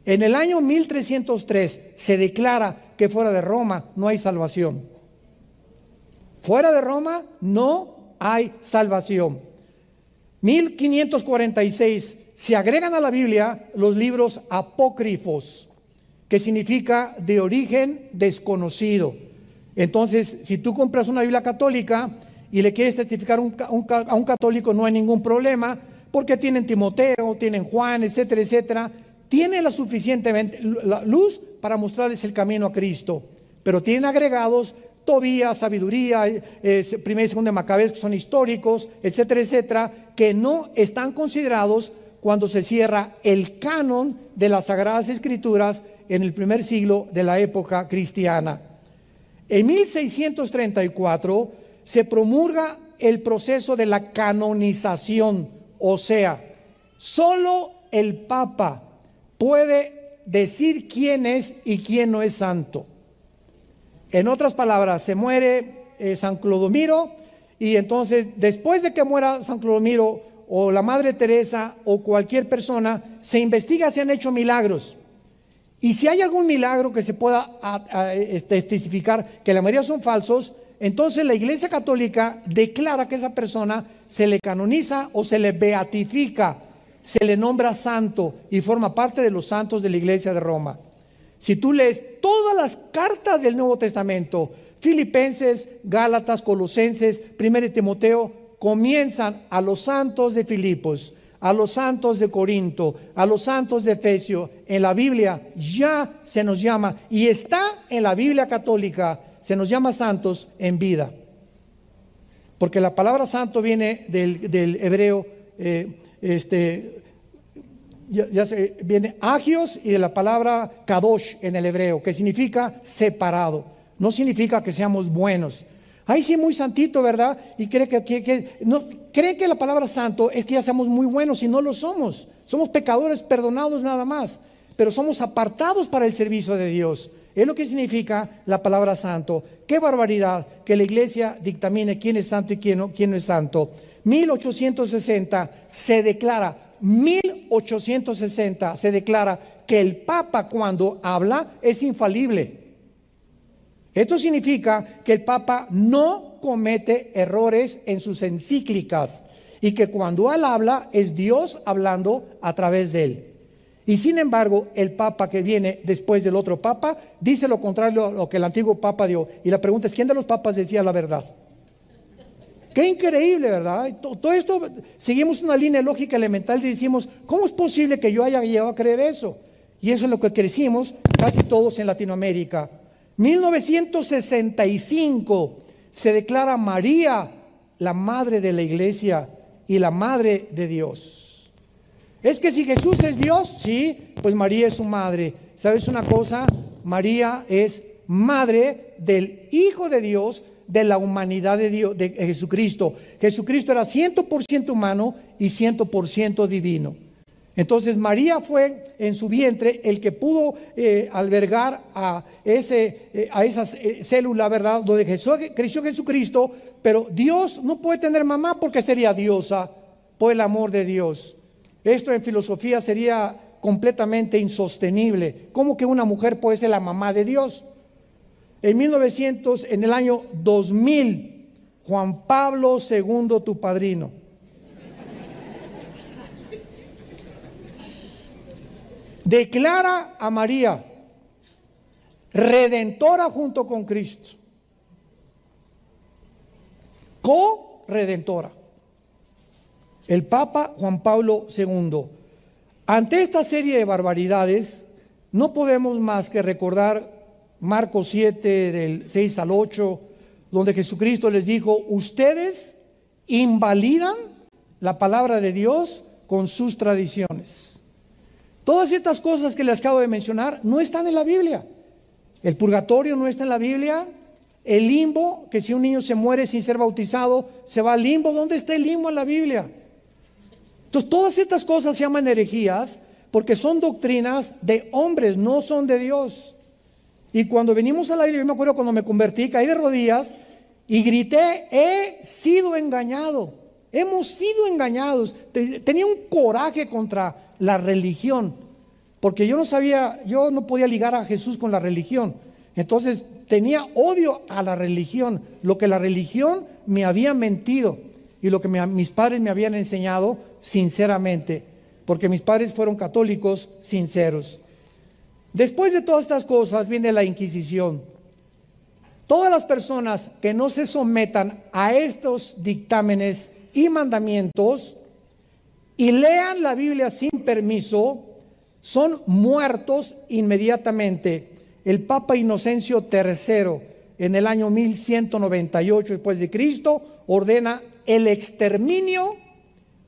En el año 1303 se declara que fuera de Roma no hay salvación. Fuera de Roma no hay salvación. 1546 se agregan a la Biblia los libros apócrifos, que significa de origen desconocido. Entonces, si tú compras una Biblia católica y le quieres testificar a un católico, no hay ningún problema, porque tienen Timoteo, tienen Juan, etcétera, etcétera. Tiene la suficiente luz para mostrarles el camino a Cristo, pero tienen agregados Tobías, Sabiduría, Primera y Segunda de Macabeos, que son históricos, etcétera, etcétera, que no están considerados cuando se cierra el canon de las Sagradas Escrituras en el primer siglo de la época cristiana. En 1634 se promulga el proceso de la canonización, o sea, solo el Papa puede decir quién es y quién no es santo. En otras palabras, se muere San Clodomiro, y entonces después de que muera San Clodomiro o la Madre Teresa o cualquier persona, se investiga si han hecho milagros. Y si hay algún milagro que se pueda testificar que la mayoría son falsos, entonces la Iglesia Católica declara que esa persona se le canoniza o se le beatifica, se le nombra santo y forma parte de los santos de la Iglesia de Roma. Si tú lees todas las cartas del Nuevo Testamento, Filipenses, Gálatas, Colosenses, 1 Timoteo, comienzan a los santos de Filipos, a los santos de Corinto, a los santos de Efesio. En la Biblia ya se nos llama, y está en la Biblia católica, se nos llama santos en vida. Porque la palabra santo viene del hebreo, viene agios, y de la palabra kadosh en el hebreo, que significa separado. No significa que seamos buenos. Ay, sí, muy santito, ¿verdad? Y cree que la palabra santo es que ya seamos muy buenos, y no lo somos. Somos pecadores perdonados nada más, pero somos apartados para el servicio de Dios. Es lo que significa la palabra santo. Qué barbaridad que la Iglesia dictamine quién es santo y quién no es santo. 1860 se declara que el Papa, cuando habla, es infalible. Esto significa que el Papa no comete errores en sus encíclicas, y que cuando él habla es Dios hablando a través de él. Y sin embargo, el Papa que viene después del otro Papa dice lo contrario a lo que el antiguo Papa dio. Y la pregunta es, ¿quién de los papas decía la verdad? Qué increíble, ¿verdad? Todo esto, seguimos una línea lógica elemental y decimos, ¿cómo es posible que yo haya llegado a creer eso? Y eso es lo que crecimos casi todos en Latinoamérica. 1965 se declara María la madre de la Iglesia y la madre de Dios. Es que si Jesús es Dios, sí, pues María es su madre. ¿Sabes una cosa? María es madre del Hijo de Dios, de la humanidad de Dios, de Jesucristo. Jesucristo era 100% humano y 100% divino. Entonces María fue en su vientre el que pudo albergar a esa célula, ¿verdad?, donde creció Jesucristo. Pero Dios no puede tener mamá porque sería diosa por el amor de Dios. Esto en filosofía sería completamente insostenible. ¿Cómo que una mujer puede ser la mamá de Dios? En el año 2000, Juan Pablo II, tu padrino, declara a María redentora junto con Cristo, co-redentora. El Papa Juan Pablo II. Ante esta serie de barbaridades, no podemos más que recordar Marcos 7, del 6 al 8, donde Jesucristo les dijo: ustedes invalidan la palabra de Dios con sus tradiciones. Todas estas cosas que les acabo de mencionar no están en la Biblia. El purgatorio no está en la Biblia. El limbo, que si un niño se muere sin ser bautizado, se va al limbo. ¿Dónde está el limbo en la Biblia? Entonces, todas estas cosas se llaman herejías porque son doctrinas de hombres, no son de Dios. Y cuando venimos a la Biblia, yo me acuerdo cuando me convertí, caí de rodillas y grité: he sido engañado, hemos sido engañados. Tenía un coraje contra la religión, porque yo no podía ligar a Jesús con la religión. Entonces tenía odio a la religión, lo que la religión me había mentido y lo que mis padres me habían enseñado sinceramente, porque mis padres fueron católicos sinceros. Después de todas estas cosas viene la Inquisición. Todas las personas que no se sometan a estos dictámenes y mandamientos y lean la Biblia sin permiso son muertos inmediatamente. El Papa Inocencio III, en el año 1198 después de Cristo, ordena el exterminio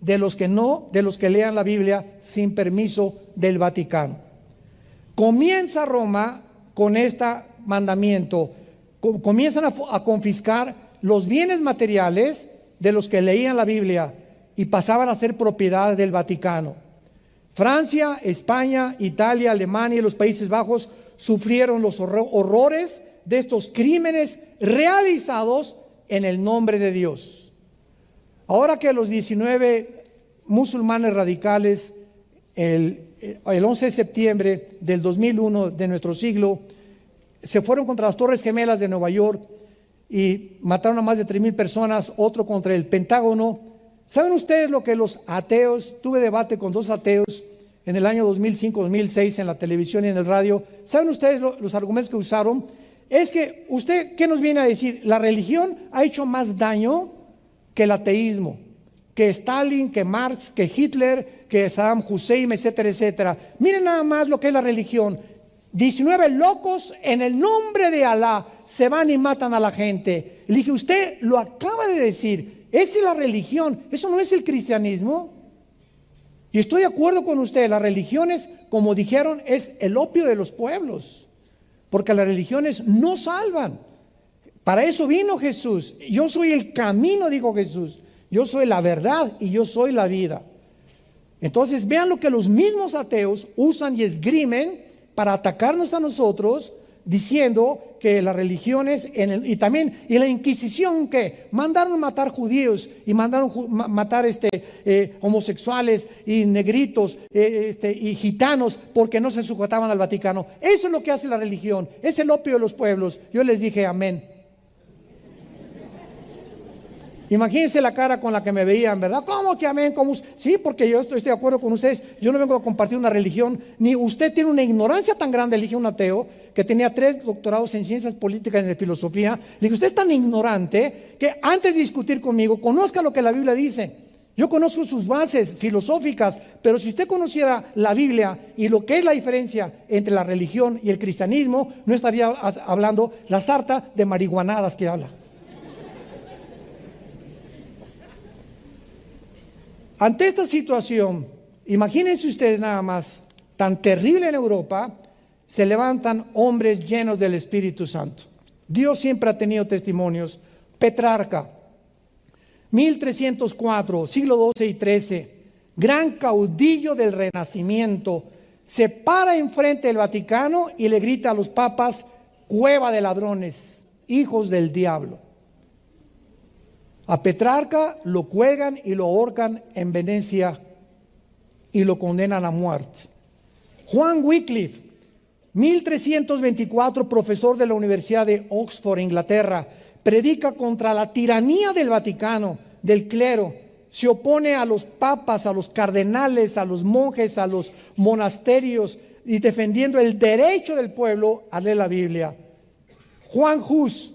de los que lean la Biblia sin permiso del Vaticano. Comienza Roma con este mandamiento, comienzan a confiscar los bienes materiales de los que leían la Biblia y pasaban a ser propiedad del Vaticano. Francia, España, Italia, Alemania y los Países Bajos sufrieron los horrores de estos crímenes realizados en el nombre de Dios. Ahora que los 19 musulmanes radicales, el 11 de septiembre del 2001 de nuestro siglo, se fueron contra las Torres Gemelas de Nueva York y mataron a más de 3,000 personas, otro contra el Pentágono. ¿Saben ustedes lo que los ateos, tuve debate con 2 ateos en el año 2005-2006 en la televisión y en el radio? ¿Saben ustedes los argumentos que usaron? Es que usted, ¿qué nos viene a decir? La religión ha hecho más daño que el ateísmo, que Stalin, que Marx, que Hitler, que Saddam Hussein, etcétera, etcétera. Miren nada más lo que es la religión. 19 locos en el nombre de Alá se van y matan a la gente. Le dije, usted lo acaba de decir, esa es la religión, eso no es el cristianismo. Y estoy de acuerdo con usted, las religiones, como dijeron, es el opio de los pueblos, porque las religiones no salvan. Para eso vino Jesús. Yo soy el camino, dijo Jesús. Yo soy la verdad y yo soy la vida. Entonces vean lo que los mismos ateos usan y esgrimen para atacarnos a nosotros, diciendo que las religiones y la Inquisición, que mandaron matar judíos y mandaron matar homosexuales y negritos y gitanos porque no se sujetaban al Vaticano. Eso es lo que hace la religión, es el opio de los pueblos. Yo les dije amén. Imagínense la cara con la que me veían, ¿verdad? ¿Cómo que amén? ¿Cómo? Sí, porque yo estoy de acuerdo con ustedes. Yo no vengo a compartir una religión, ni usted tiene una ignorancia tan grande. Elige un ateo que tenía 3 doctorados en ciencias políticas y de filosofía. Le digo, usted es tan ignorante que antes de discutir conmigo, conozca lo que la Biblia dice. Yo conozco sus bases filosóficas, pero si usted conociera la Biblia y lo que es la diferencia entre la religión y el cristianismo, no estaría hablando la sarta de marihuanadas que habla. Ante esta situación, imagínense ustedes nada más, tan terrible en Europa, se levantan hombres llenos del Espíritu Santo. Dios siempre ha tenido testimonios. Petrarca, 1304, siglo XII y XIII, gran caudillo del Renacimiento, se para enfrente del Vaticano y le grita a los papas: cueva de ladrones, hijos del diablo. A Petrarca lo cuelgan y lo ahorcan en Venecia y lo condenan a muerte. Juan Wycliffe, 1324, profesor de la Universidad de Oxford, Inglaterra, predica contra la tiranía del Vaticano, del clero. Se opone a los papas, a los cardenales, a los monjes, a los monasterios, y defendiendo el derecho del pueblo a leer la Biblia. Juan Hus,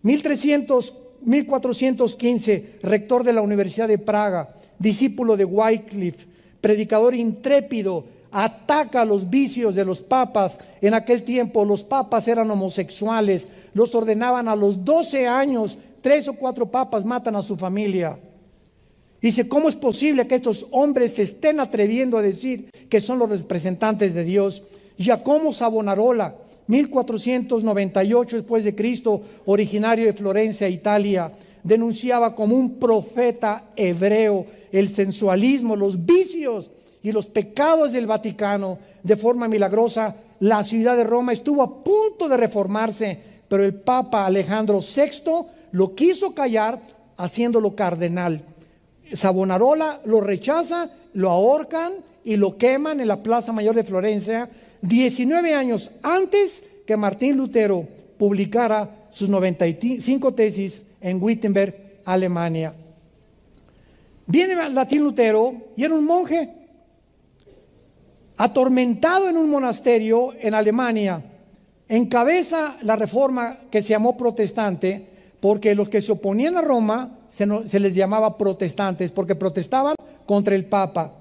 1415, rector de la Universidad de Praga, discípulo de Wycliffe, predicador intrépido, ataca los vicios de los papas. En aquel tiempo los papas eran homosexuales, los ordenaban a los 12 años, 3 o 4 papas matan a su familia. Dice, ¿cómo es posible que estos hombres se estén atreviendo a decir que son los representantes de Dios? Giacomo Savonarola, 1498 después de Cristo, originario de Florencia, Italia, denunciaba como un profeta hebreo el sensualismo, los vicios y los pecados del Vaticano. De forma milagrosa, la ciudad de Roma estuvo a punto de reformarse, pero el Papa Alejandro VI lo quiso callar, haciéndolo cardenal. Savonarola lo rechaza, lo ahorcan y lo queman en la Plaza Mayor de Florencia, 19 años antes que Martín Lutero publicara sus 95 tesis en Wittenberg, Alemania. Viene Martín Lutero y era un monje atormentado en un monasterio en Alemania. Encabeza la reforma que se llamó protestante, porque los que se oponían a Roma se les llamaba protestantes, porque protestaban contra el Papa.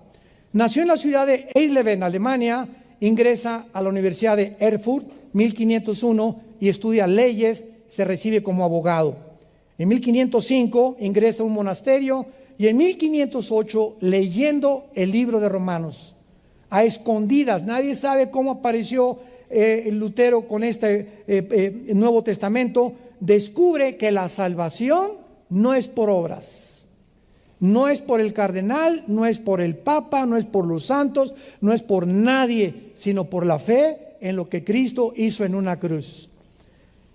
Nació en la ciudad de Eisleben, Alemania. Ingresa a la Universidad de Erfurt, 1501, y estudia leyes, se recibe como abogado. En 1505 ingresa a un monasterio y en 1508 leyendo el libro de Romanos, a escondidas. Nadie sabe cómo apareció Lutero con este Nuevo Testamento. Descubre que la salvación no es por obras, no es por el cardenal, no es por el papa, no es por los santos, no es por nadie, sino por la fe en lo que Cristo hizo en una cruz.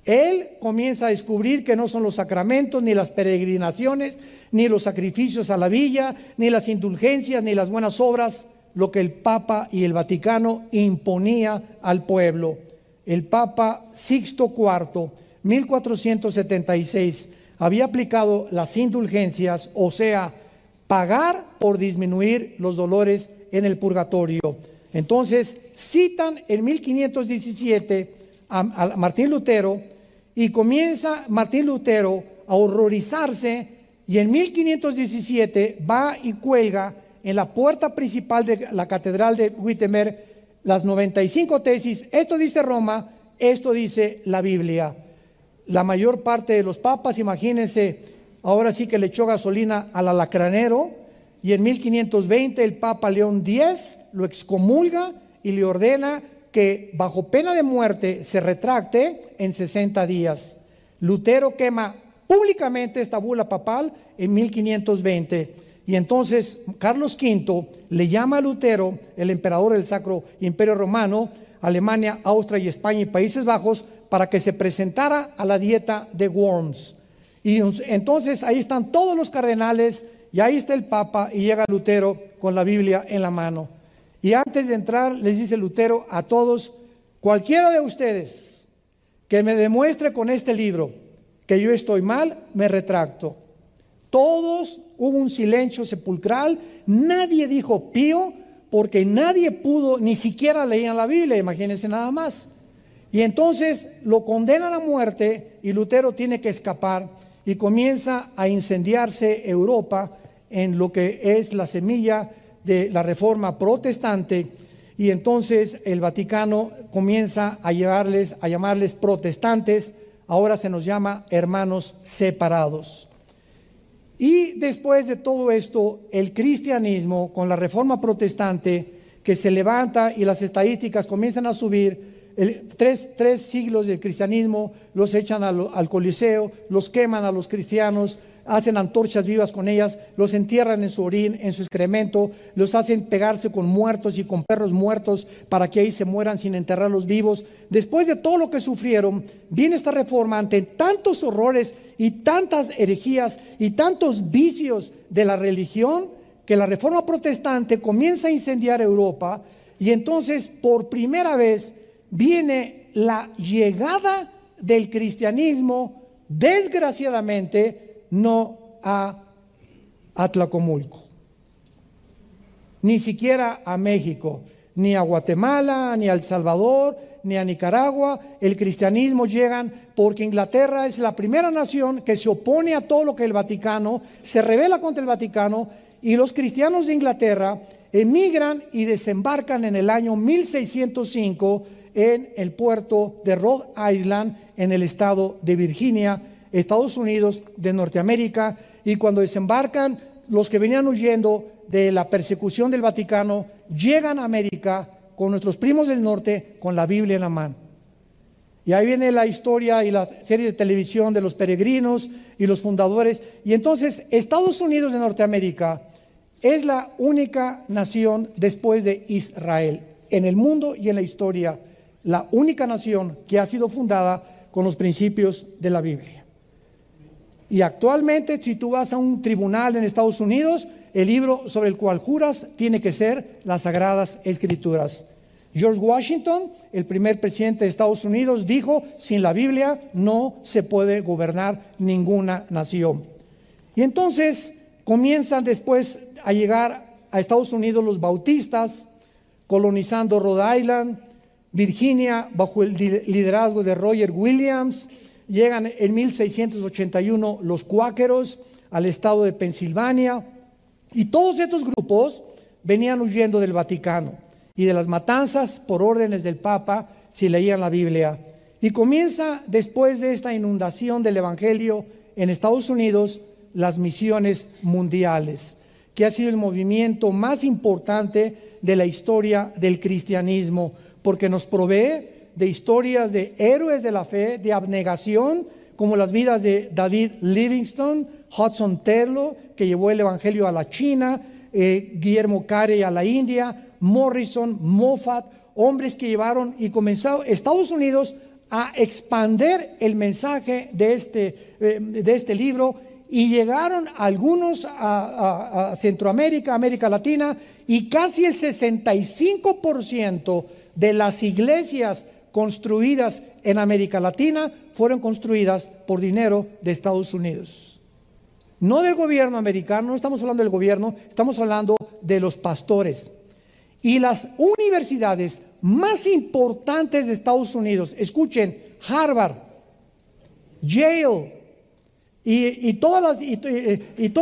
Él comienza a descubrir que no son los sacramentos, ni las peregrinaciones, ni los sacrificios a la villa, ni las indulgencias, ni las buenas obras, lo que el Papa y el Vaticano imponía al pueblo. El Papa Sixto IV, 1476, había aplicado las indulgencias, o sea, pagar por disminuir los dolores en el purgatorio. Entonces citan en 1517 a Martín Lutero, y comienza Martín Lutero a horrorizarse, y en 1517 va y cuelga en la puerta principal de la catedral de Wittenberg las 95 tesis. Esto dice Roma, esto dice la Biblia. La mayor parte de los papas, imagínense, ahora sí que le echó gasolina al alacranero, y en 1520 el Papa León X lo excomulga y le ordena que bajo pena de muerte se retracte en 60 días. Lutero quema públicamente esta bula papal en 1520, y entonces Carlos V le llama a Lutero, el emperador del Sacro Imperio Romano, Alemania, Austria y España y Países Bajos, para que se presentara a la dieta de Worms. Y entonces ahí están todos los cardenales, y ahí está el Papa, y llega Lutero con la Biblia en la mano. Y antes de entrar les dice Lutero a todos: cualquiera de ustedes que me demuestre con este libro que yo estoy mal, me retracto. Todos, hubo un silencio sepulcral, nadie dijo pío, porque nadie pudo, ni siquiera leían la Biblia, imagínense nada más. Y entonces lo condenan a muerte, y Lutero tiene que escapar, y comienza a incendiarse Europa en lo que es la semilla de la Reforma protestante. Y entonces el Vaticano comienza a llamarles protestantes. Ahora se nos llama hermanos separados. Y después de todo esto, el cristianismo con la Reforma protestante que se levanta, y las estadísticas comienzan a subir. Tres siglos del cristianismo los echan al Coliseo, los queman a los cristianos, hacen antorchas vivas con ellas, los entierran en su orín, en su excremento, los hacen pegarse con muertos y con perros muertos para que ahí se mueran sin enterrarlos vivos. Después de todo lo que sufrieron, viene esta reforma ante tantos horrores y tantas herejías y tantos vicios de la religión, que la Reforma protestante comienza a incendiar Europa. Y entonces por primera vez viene la llegada del cristianismo, desgraciadamente, no a Tlacomulco, ni siquiera a México, ni a Guatemala, ni a El Salvador, ni a Nicaragua. El cristianismo llegan porque Inglaterra es la primera nación que se opone a todo lo que el Vaticano, se rebela contra el Vaticano, y los cristianos de Inglaterra emigran y desembarcan en el año 1605 en el puerto de Rhode Island, en el estado de Virginia, Estados Unidos de Norteamérica. Y cuando desembarcan, los que venían huyendo de la persecución del Vaticano llegan a América con nuestros primos del norte con la Biblia en la mano. Y ahí viene la historia y la serie de televisión de los peregrinos y los fundadores. Y entonces Estados Unidos de Norteamérica es la única nación después de Israel en el mundo y en la historia, la única nación que ha sido fundada con los principios de la Biblia. Y actualmente, si tú vas a un tribunal en Estados Unidos, el libro sobre el cual juras tiene que ser las Sagradas Escrituras. George Washington, el primer presidente de Estados Unidos, dijo: sin la Biblia no se puede gobernar ninguna nación. Y entonces comienzan después a llegar a Estados Unidos los bautistas, colonizando Rhode Island, Virginia, bajo el liderazgo de Roger Williams. Llegan en 1681 los cuáqueros al estado de Pensilvania, y todos estos grupos venían huyendo del Vaticano y de las matanzas por órdenes del Papa si leían la Biblia. Y comienza, después de esta inundación del Evangelio en Estados Unidos, las misiones mundiales, que ha sido el movimiento más importante de la historia del cristianismo, porque nos provee de historias de héroes de la fe, de abnegación, como las vidas de David Livingstone, Hudson Taylor, que llevó el evangelio a la China, Guillermo Carey a la India, Morrison, Moffat, hombres que llevaron y comenzaron Estados Unidos a expander el mensaje de este libro, y llegaron algunos a Centroamérica, América Latina, y casi el 65% de las iglesias construidas en América Latina fueron construidas por dinero de Estados Unidos. No del gobierno americano, no estamos hablando del gobierno, estamos hablando de los pastores. Y las universidades más importantes de Estados Unidos, escuchen, Harvard, Yale y todas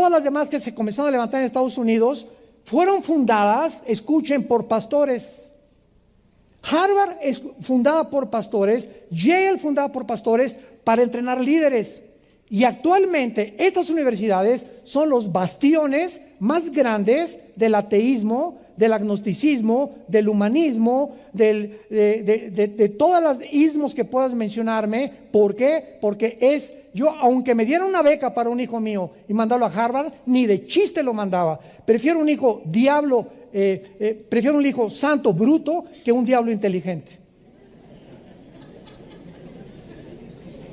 las demás que se comenzaron a levantar en Estados Unidos, fueron fundadas, escuchen, por pastores. Harvard es fundada por pastores, Yale fundada por pastores para entrenar líderes. Y actualmente estas universidades son los bastiones más grandes del ateísmo, del agnosticismo, del humanismo, de todas las ismos que puedas mencionarme. ¿Por qué? Porque yo, aunque me dieran una beca para un hijo mío y mandarlo a Harvard, ni de chiste lo mandaba. Prefiero un hijo diablo, prefiero un hijo santo, bruto, que un diablo inteligente.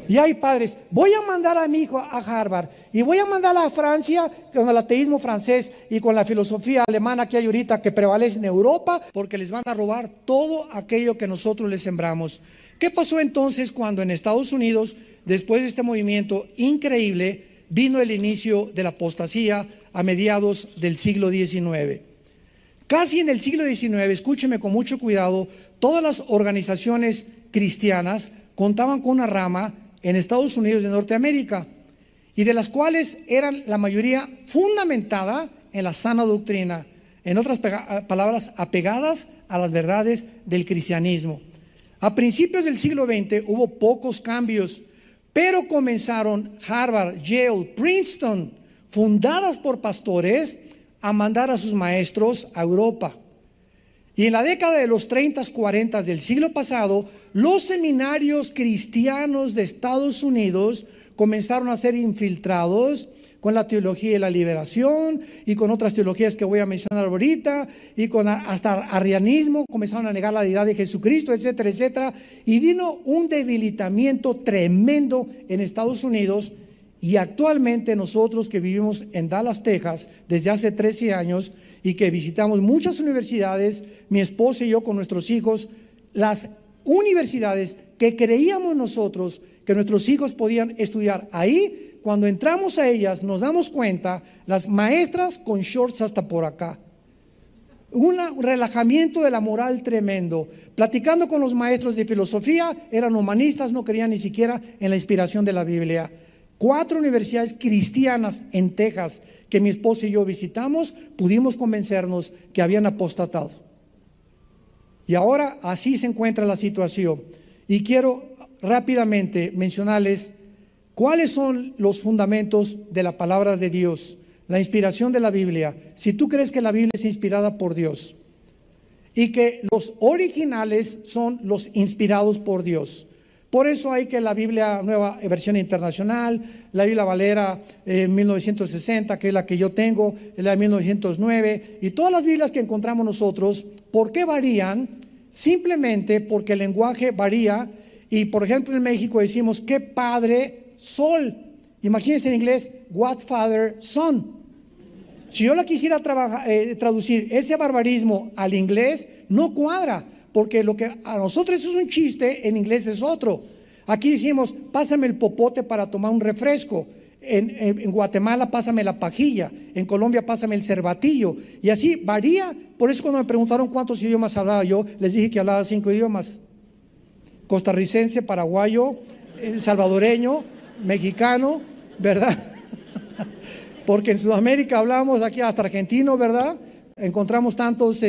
Y hay padres, voy a mandar a mi hijo a Harvard y voy a mandar a Francia con el ateísmo francés y con la filosofía alemana que hay ahorita que prevalece en Europa, porque les van a robar todo aquello que nosotros les sembramos. ¿Qué pasó entonces cuando en Estados Unidos, después de este movimiento increíble, vino el inicio de la apostasía a mediados del siglo XIX? Casi en el siglo XIX, escúcheme con mucho cuidado, todas las organizaciones cristianas contaban con una rama en Estados Unidos de Norteamérica, y de las cuales eran la mayoría fundamentada en la sana doctrina, en otras palabras, apegadas a las verdades del cristianismo. A principios del siglo XX hubo pocos cambios, pero comenzaron Harvard, Yale, Princeton, fundadas por pastores, a mandar a sus maestros a Europa. Y en la década de los 30, 40 del siglo pasado, los seminarios cristianos de Estados Unidos comenzaron a ser infiltrados con la teología de la liberación y con otras teologías que voy a mencionar ahorita, y con hasta arrianismo, comenzaron a negar la deidad de Jesucristo, etcétera, etcétera. Y vino un debilitamiento tremendo en Estados Unidos. Y actualmente nosotros que vivimos en Dallas, Texas, desde hace 13 años, y que visitamos muchas universidades, mi esposa y yo con nuestros hijos, las universidades que creíamos nosotros que nuestros hijos podían estudiar ahí, cuando entramos a ellas nos damos cuenta, las maestras con shorts hasta por acá, un relajamiento de la moral tremendo. Platicando con los maestros de filosofía, eran humanistas, no creían ni siquiera en la inspiración de la Biblia. 4 universidades cristianas en Texas que mi esposa y yo visitamos, pudimos convencernos que habían apostatado. Y ahora así se encuentra la situación. Y quiero rápidamente mencionarles cuáles son los fundamentos de la palabra de Dios, la inspiración de la Biblia. Si tú crees que la Biblia es inspirada por Dios y que los originales son los inspirados por Dios. Por eso hay que la Biblia Nueva Versión Internacional, la Biblia Valera 1960, que es la que yo tengo, la de 1909, y todas las Biblias que encontramos nosotros. ¿Por qué varían? Simplemente porque el lenguaje varía. Y por ejemplo en México decimos qué padre sol. Imagínense en inglés what father son. Si yo la quisiera traducir ese barbarismo al inglés, no cuadra. Porque lo que a nosotros es un chiste, en inglés es otro. Aquí decimos, pásame el popote para tomar un refresco. En Guatemala, pásame la pajilla. En Colombia, pásame el cervatillo. Y así varía. Por eso cuando me preguntaron cuántos idiomas hablaba yo, les dije que hablaba 5 idiomas. Costarricense, paraguayo, salvadoreño, mexicano, ¿verdad? Porque en Sudamérica hablamos aquí hasta argentino, ¿verdad? Encontramos tantos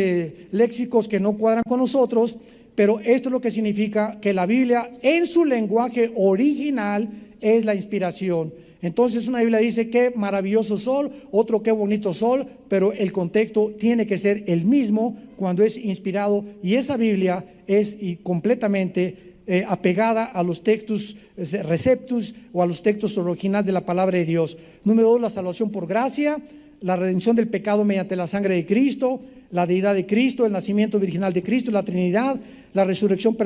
léxicos que no cuadran con nosotros, pero esto es lo que significa que la Biblia en su lenguaje original es la inspiración. Entonces una Biblia dice qué maravilloso sol, otro qué bonito sol, pero el contexto tiene que ser el mismo cuando es inspirado, y esa Biblia es completamente apegada a los textos receptus o a los textos originales de la palabra de Dios. Número 2, la salvación por gracia, la redención del pecado mediante la sangre de Cristo, la deidad de Cristo, el nacimiento virginal de Cristo, la Trinidad, la resurrección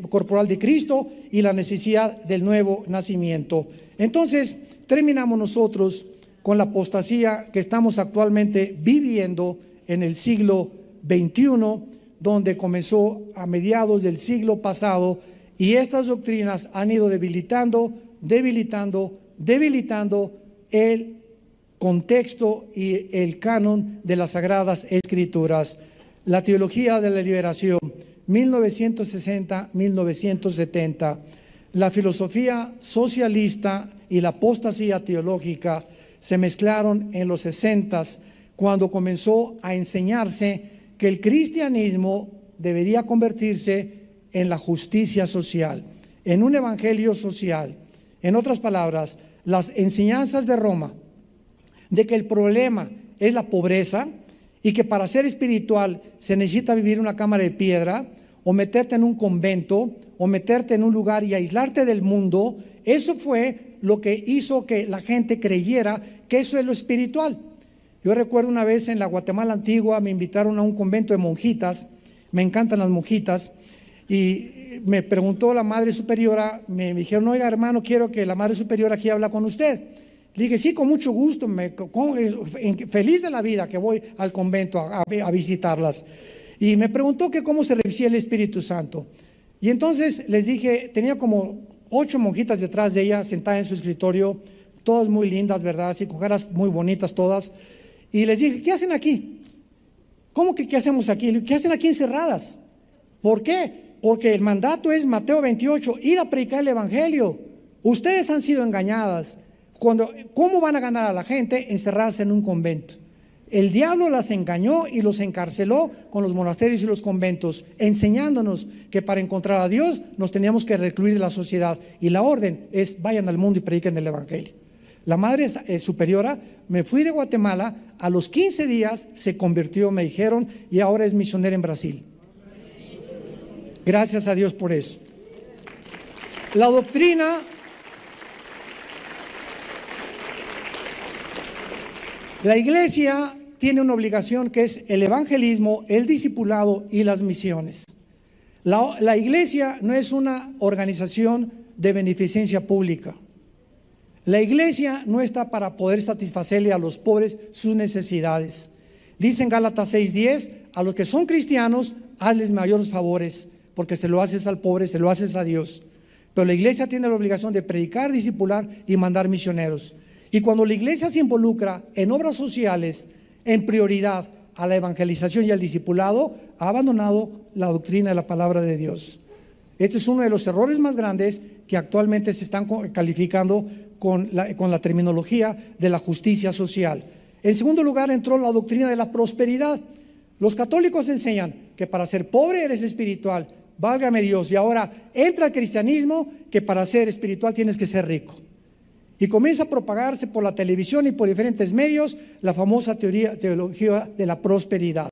corporal de Cristo y la necesidad del nuevo nacimiento. Entonces, terminamos nosotros con la apostasía que estamos actualmente viviendo en el siglo XXI, donde comenzó a mediados del siglo pasado, y estas doctrinas han ido debilitando el contexto y el canon de las Sagradas Escrituras. La teología de la liberación, 1960-1970, la filosofía socialista y la apostasía teológica se mezclaron en los 60s, cuando comenzó a enseñarse que el cristianismo debería convertirse en la justicia social, en un evangelio social. En otras palabras, las enseñanzas de Roma de que el problema es la pobreza y que para ser espiritual se necesita vivir en una cámara de piedra o meterte en un convento o meterte en un lugar y aislarte del mundo, eso fue lo que hizo que la gente creyera que eso es lo espiritual. Yo recuerdo una vez en la Guatemala antigua me invitaron a un convento de monjitas, me encantan las monjitas, y me preguntó la madre superiora, me dijeron, oiga hermano, quiero que la madre superiora aquí habla con usted. Le dije, sí, con mucho gusto, feliz de la vida que voy al convento a visitarlas. Y me preguntó que cómo se recibía el Espíritu Santo. Y entonces les dije, tenía como 8 monjitas detrás de ella, sentadas en su escritorio, todas muy lindas, ¿verdad? Así, con caras muy bonitas todas. Y les dije, ¿qué hacen aquí? ¿Cómo que qué hacemos aquí? ¿Qué hacen aquí encerradas? ¿Por qué? Porque el mandato es Mateo 28, ir a predicar el Evangelio. Ustedes han sido engañadas. ¿Cómo van a ganar a la gente? Encerradas en un convento. El diablo las engañó y los encarceló con los monasterios y los conventos, enseñándonos que para encontrar a Dios nos teníamos que recluir de la sociedad. Y la orden es, vayan al mundo y prediquen el Evangelio. La madre superiora, me fui de Guatemala, a los 15 días se convirtió, me dijeron, y ahora es misionera en Brasil. Gracias a Dios por eso. La doctrina la iglesia tiene una obligación que es el evangelismo, el discipulado y las misiones. La iglesia no es una organización de beneficencia pública. La iglesia no está para poder satisfacerle a los pobres sus necesidades. Dice en Gálatas 6:10, a los que son cristianos, hazles mayores favores, porque se lo haces al pobre, se lo haces a Dios. Pero la iglesia tiene la obligación de predicar, discipular y mandar misioneros. Y cuando la iglesia se involucra en obras sociales, en prioridad a la evangelización y al discipulado, ha abandonado la doctrina de la palabra de Dios. Este es uno de los errores más grandes que actualmente se están calificando con la terminología de la justicia social. En segundo lugar, entró la doctrina de la prosperidad. Los católicos enseñan que para ser pobre eres espiritual, válgame Dios, y ahora entra el cristianismo que para ser espiritual tienes que ser rico. Y comienza a propagarse por la televisión y por diferentes medios la famosa teología de la prosperidad.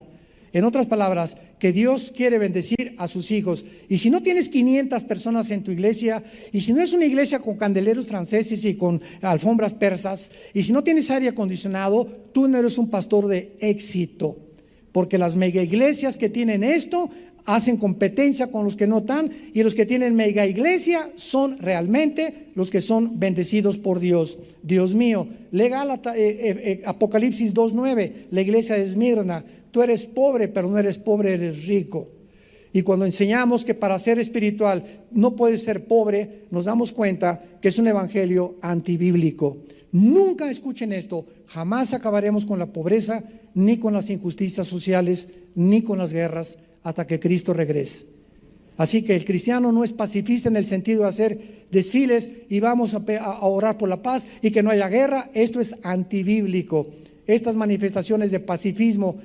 En otras palabras, que Dios quiere bendecir a sus hijos. Y si no tienes 500 personas en tu iglesia, y si no es una iglesia con candeleros franceses y con alfombras persas, y si no tienes aire acondicionado, tú no eres un pastor de éxito. Porque las mega iglesias que tienen esto hacen competencia con los que no están, y los que tienen mega iglesia son realmente los que son bendecidos por Dios. Dios mío, Apocalipsis 2:9, la iglesia de Esmirna, tú eres pobre, pero no eres pobre, eres rico. Y cuando enseñamos que para ser espiritual no puedes ser pobre, nos damos cuenta que es un evangelio antibíblico. Nunca escuchen esto, jamás acabaremos con la pobreza, ni con las injusticias sociales, ni con las guerras, hasta que Cristo regrese. Así que el cristiano no es pacifista en el sentido de hacer desfiles y vamos a orar por la paz y que no haya guerra. Esto es antibíblico. Estas manifestaciones de pacifismo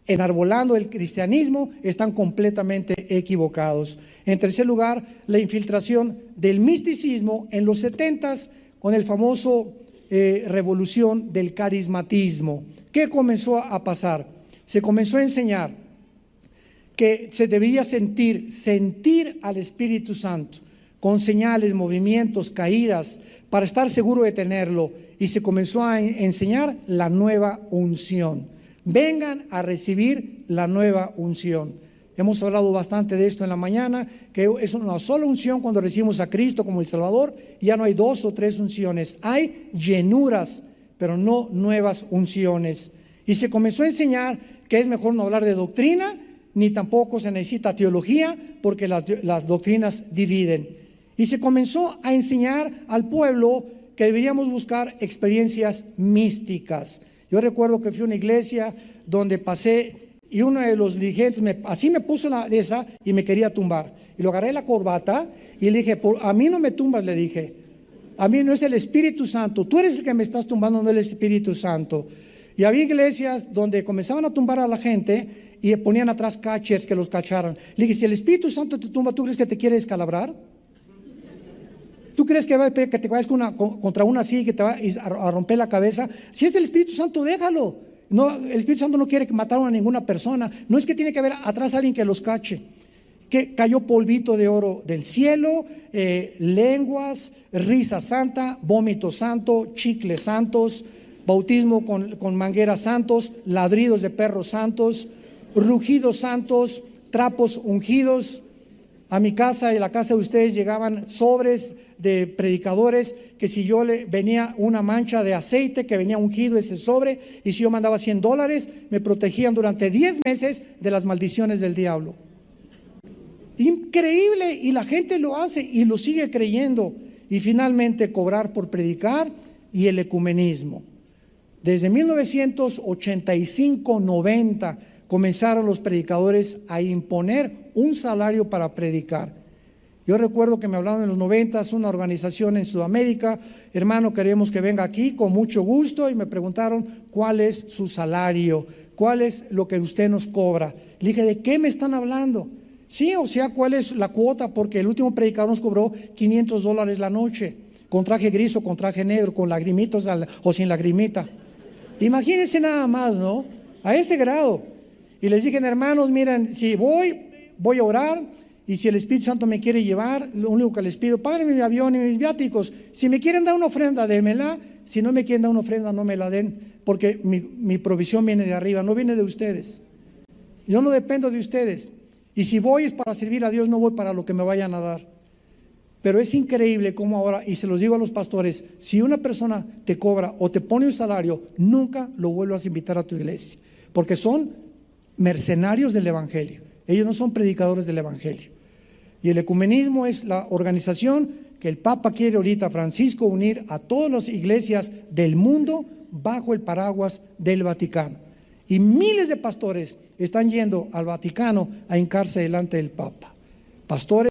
enarbolando el cristianismo están completamente equivocados. En tercer lugar, la infiltración del misticismo en los 70s con el famoso revolución del carismatismo. ¿Qué comenzó a pasar? Se comenzó a enseñar que se debía sentir al Espíritu Santo, con señales, movimientos, caídas, para estar seguro de tenerlo. Y se comenzó a enseñar la nueva unción. Vengan a recibir la nueva unción. Hemos hablado bastante de esto en la mañana, que es una sola unción cuando recibimos a Cristo como el Salvador. Ya no hay 2 o 3 unciones, hay llenuras, pero no nuevas unciones. Y se comenzó a enseñar que es mejor no hablar de doctrina, ni tampoco se necesita teología, porque las doctrinas dividen. Y se comenzó a enseñar al pueblo que deberíamos buscar experiencias místicas. Yo recuerdo que fui a una iglesia donde pasé y uno de los dirigentes así me puso una de esa y me quería tumbar. Y lo agarré la corbata y le dije, a mí no me tumbas, le dije. A mí no es el Espíritu Santo. Tú eres el que me estás tumbando, no el Espíritu Santo. Y había iglesias donde comenzaban a tumbar a la gente y ponían atrás catchers que los cacharan. Le dije, si el Espíritu Santo te tumba, ¿tú crees que te quiere descalabrar? ¿Tú crees que te vayas contra una así y que te va a romper la cabeza? Si es del Espíritu Santo, déjalo. No, el Espíritu Santo no quiere matar a ninguna persona. No es que tiene que haber atrás alguien que los cache. Que cayó polvito de oro del cielo, lenguas, risa santa, vómito santo, chicles santos, bautismo con mangueras santos, ladridos de perros santos, rugidos santos, trapos ungidos. A mi casa y a la casa de ustedes llegaban sobres de predicadores que si yo le venía una mancha de aceite que venía ungido ese sobre, y si yo mandaba $100, me protegían durante 10 meses de las maldiciones del diablo. Increíble, y la gente lo hace y lo sigue creyendo. Y finalmente cobrar por predicar y el ecumenismo. Desde 1985-90 comenzaron los predicadores a imponer un salario para predicar. Yo recuerdo que me hablaban en los 90s una organización en Sudamérica, hermano, queremos que venga aquí con mucho gusto, y me preguntaron cuál es su salario, cuál es lo que usted nos cobra. Le dije, ¿de qué me están hablando? Sí, o sea, ¿cuál es la cuota? Porque el último predicador nos cobró $500 la noche, con traje gris o con traje negro, con lagrimitas o sin lagrimita. Imagínense nada más, ¿no? A ese grado. Y les dije, hermanos, miren, si voy a orar, y si el Espíritu Santo me quiere llevar, lo único que les pido, páguenme mi avión y mis viáticos. Si me quieren dar una ofrenda, démela. Si no me quieren dar una ofrenda, no me la den, porque mi provisión viene de arriba, no viene de ustedes. Yo no dependo de ustedes. Y si voy es para servir a Dios, no voy para lo que me vayan a dar. Pero es increíble cómo ahora, y se los digo a los pastores, si una persona te cobra o te pone un salario, nunca lo vuelvas a invitar a tu iglesia, porque son mercenarios del Evangelio. Ellos no son predicadores del Evangelio. Y el ecumenismo es la organización que el Papa quiere ahorita, Francisco, unir a todas las iglesias del mundo bajo el paraguas del Vaticano. Y miles de pastores están yendo al Vaticano a hincarse delante del Papa. Pastores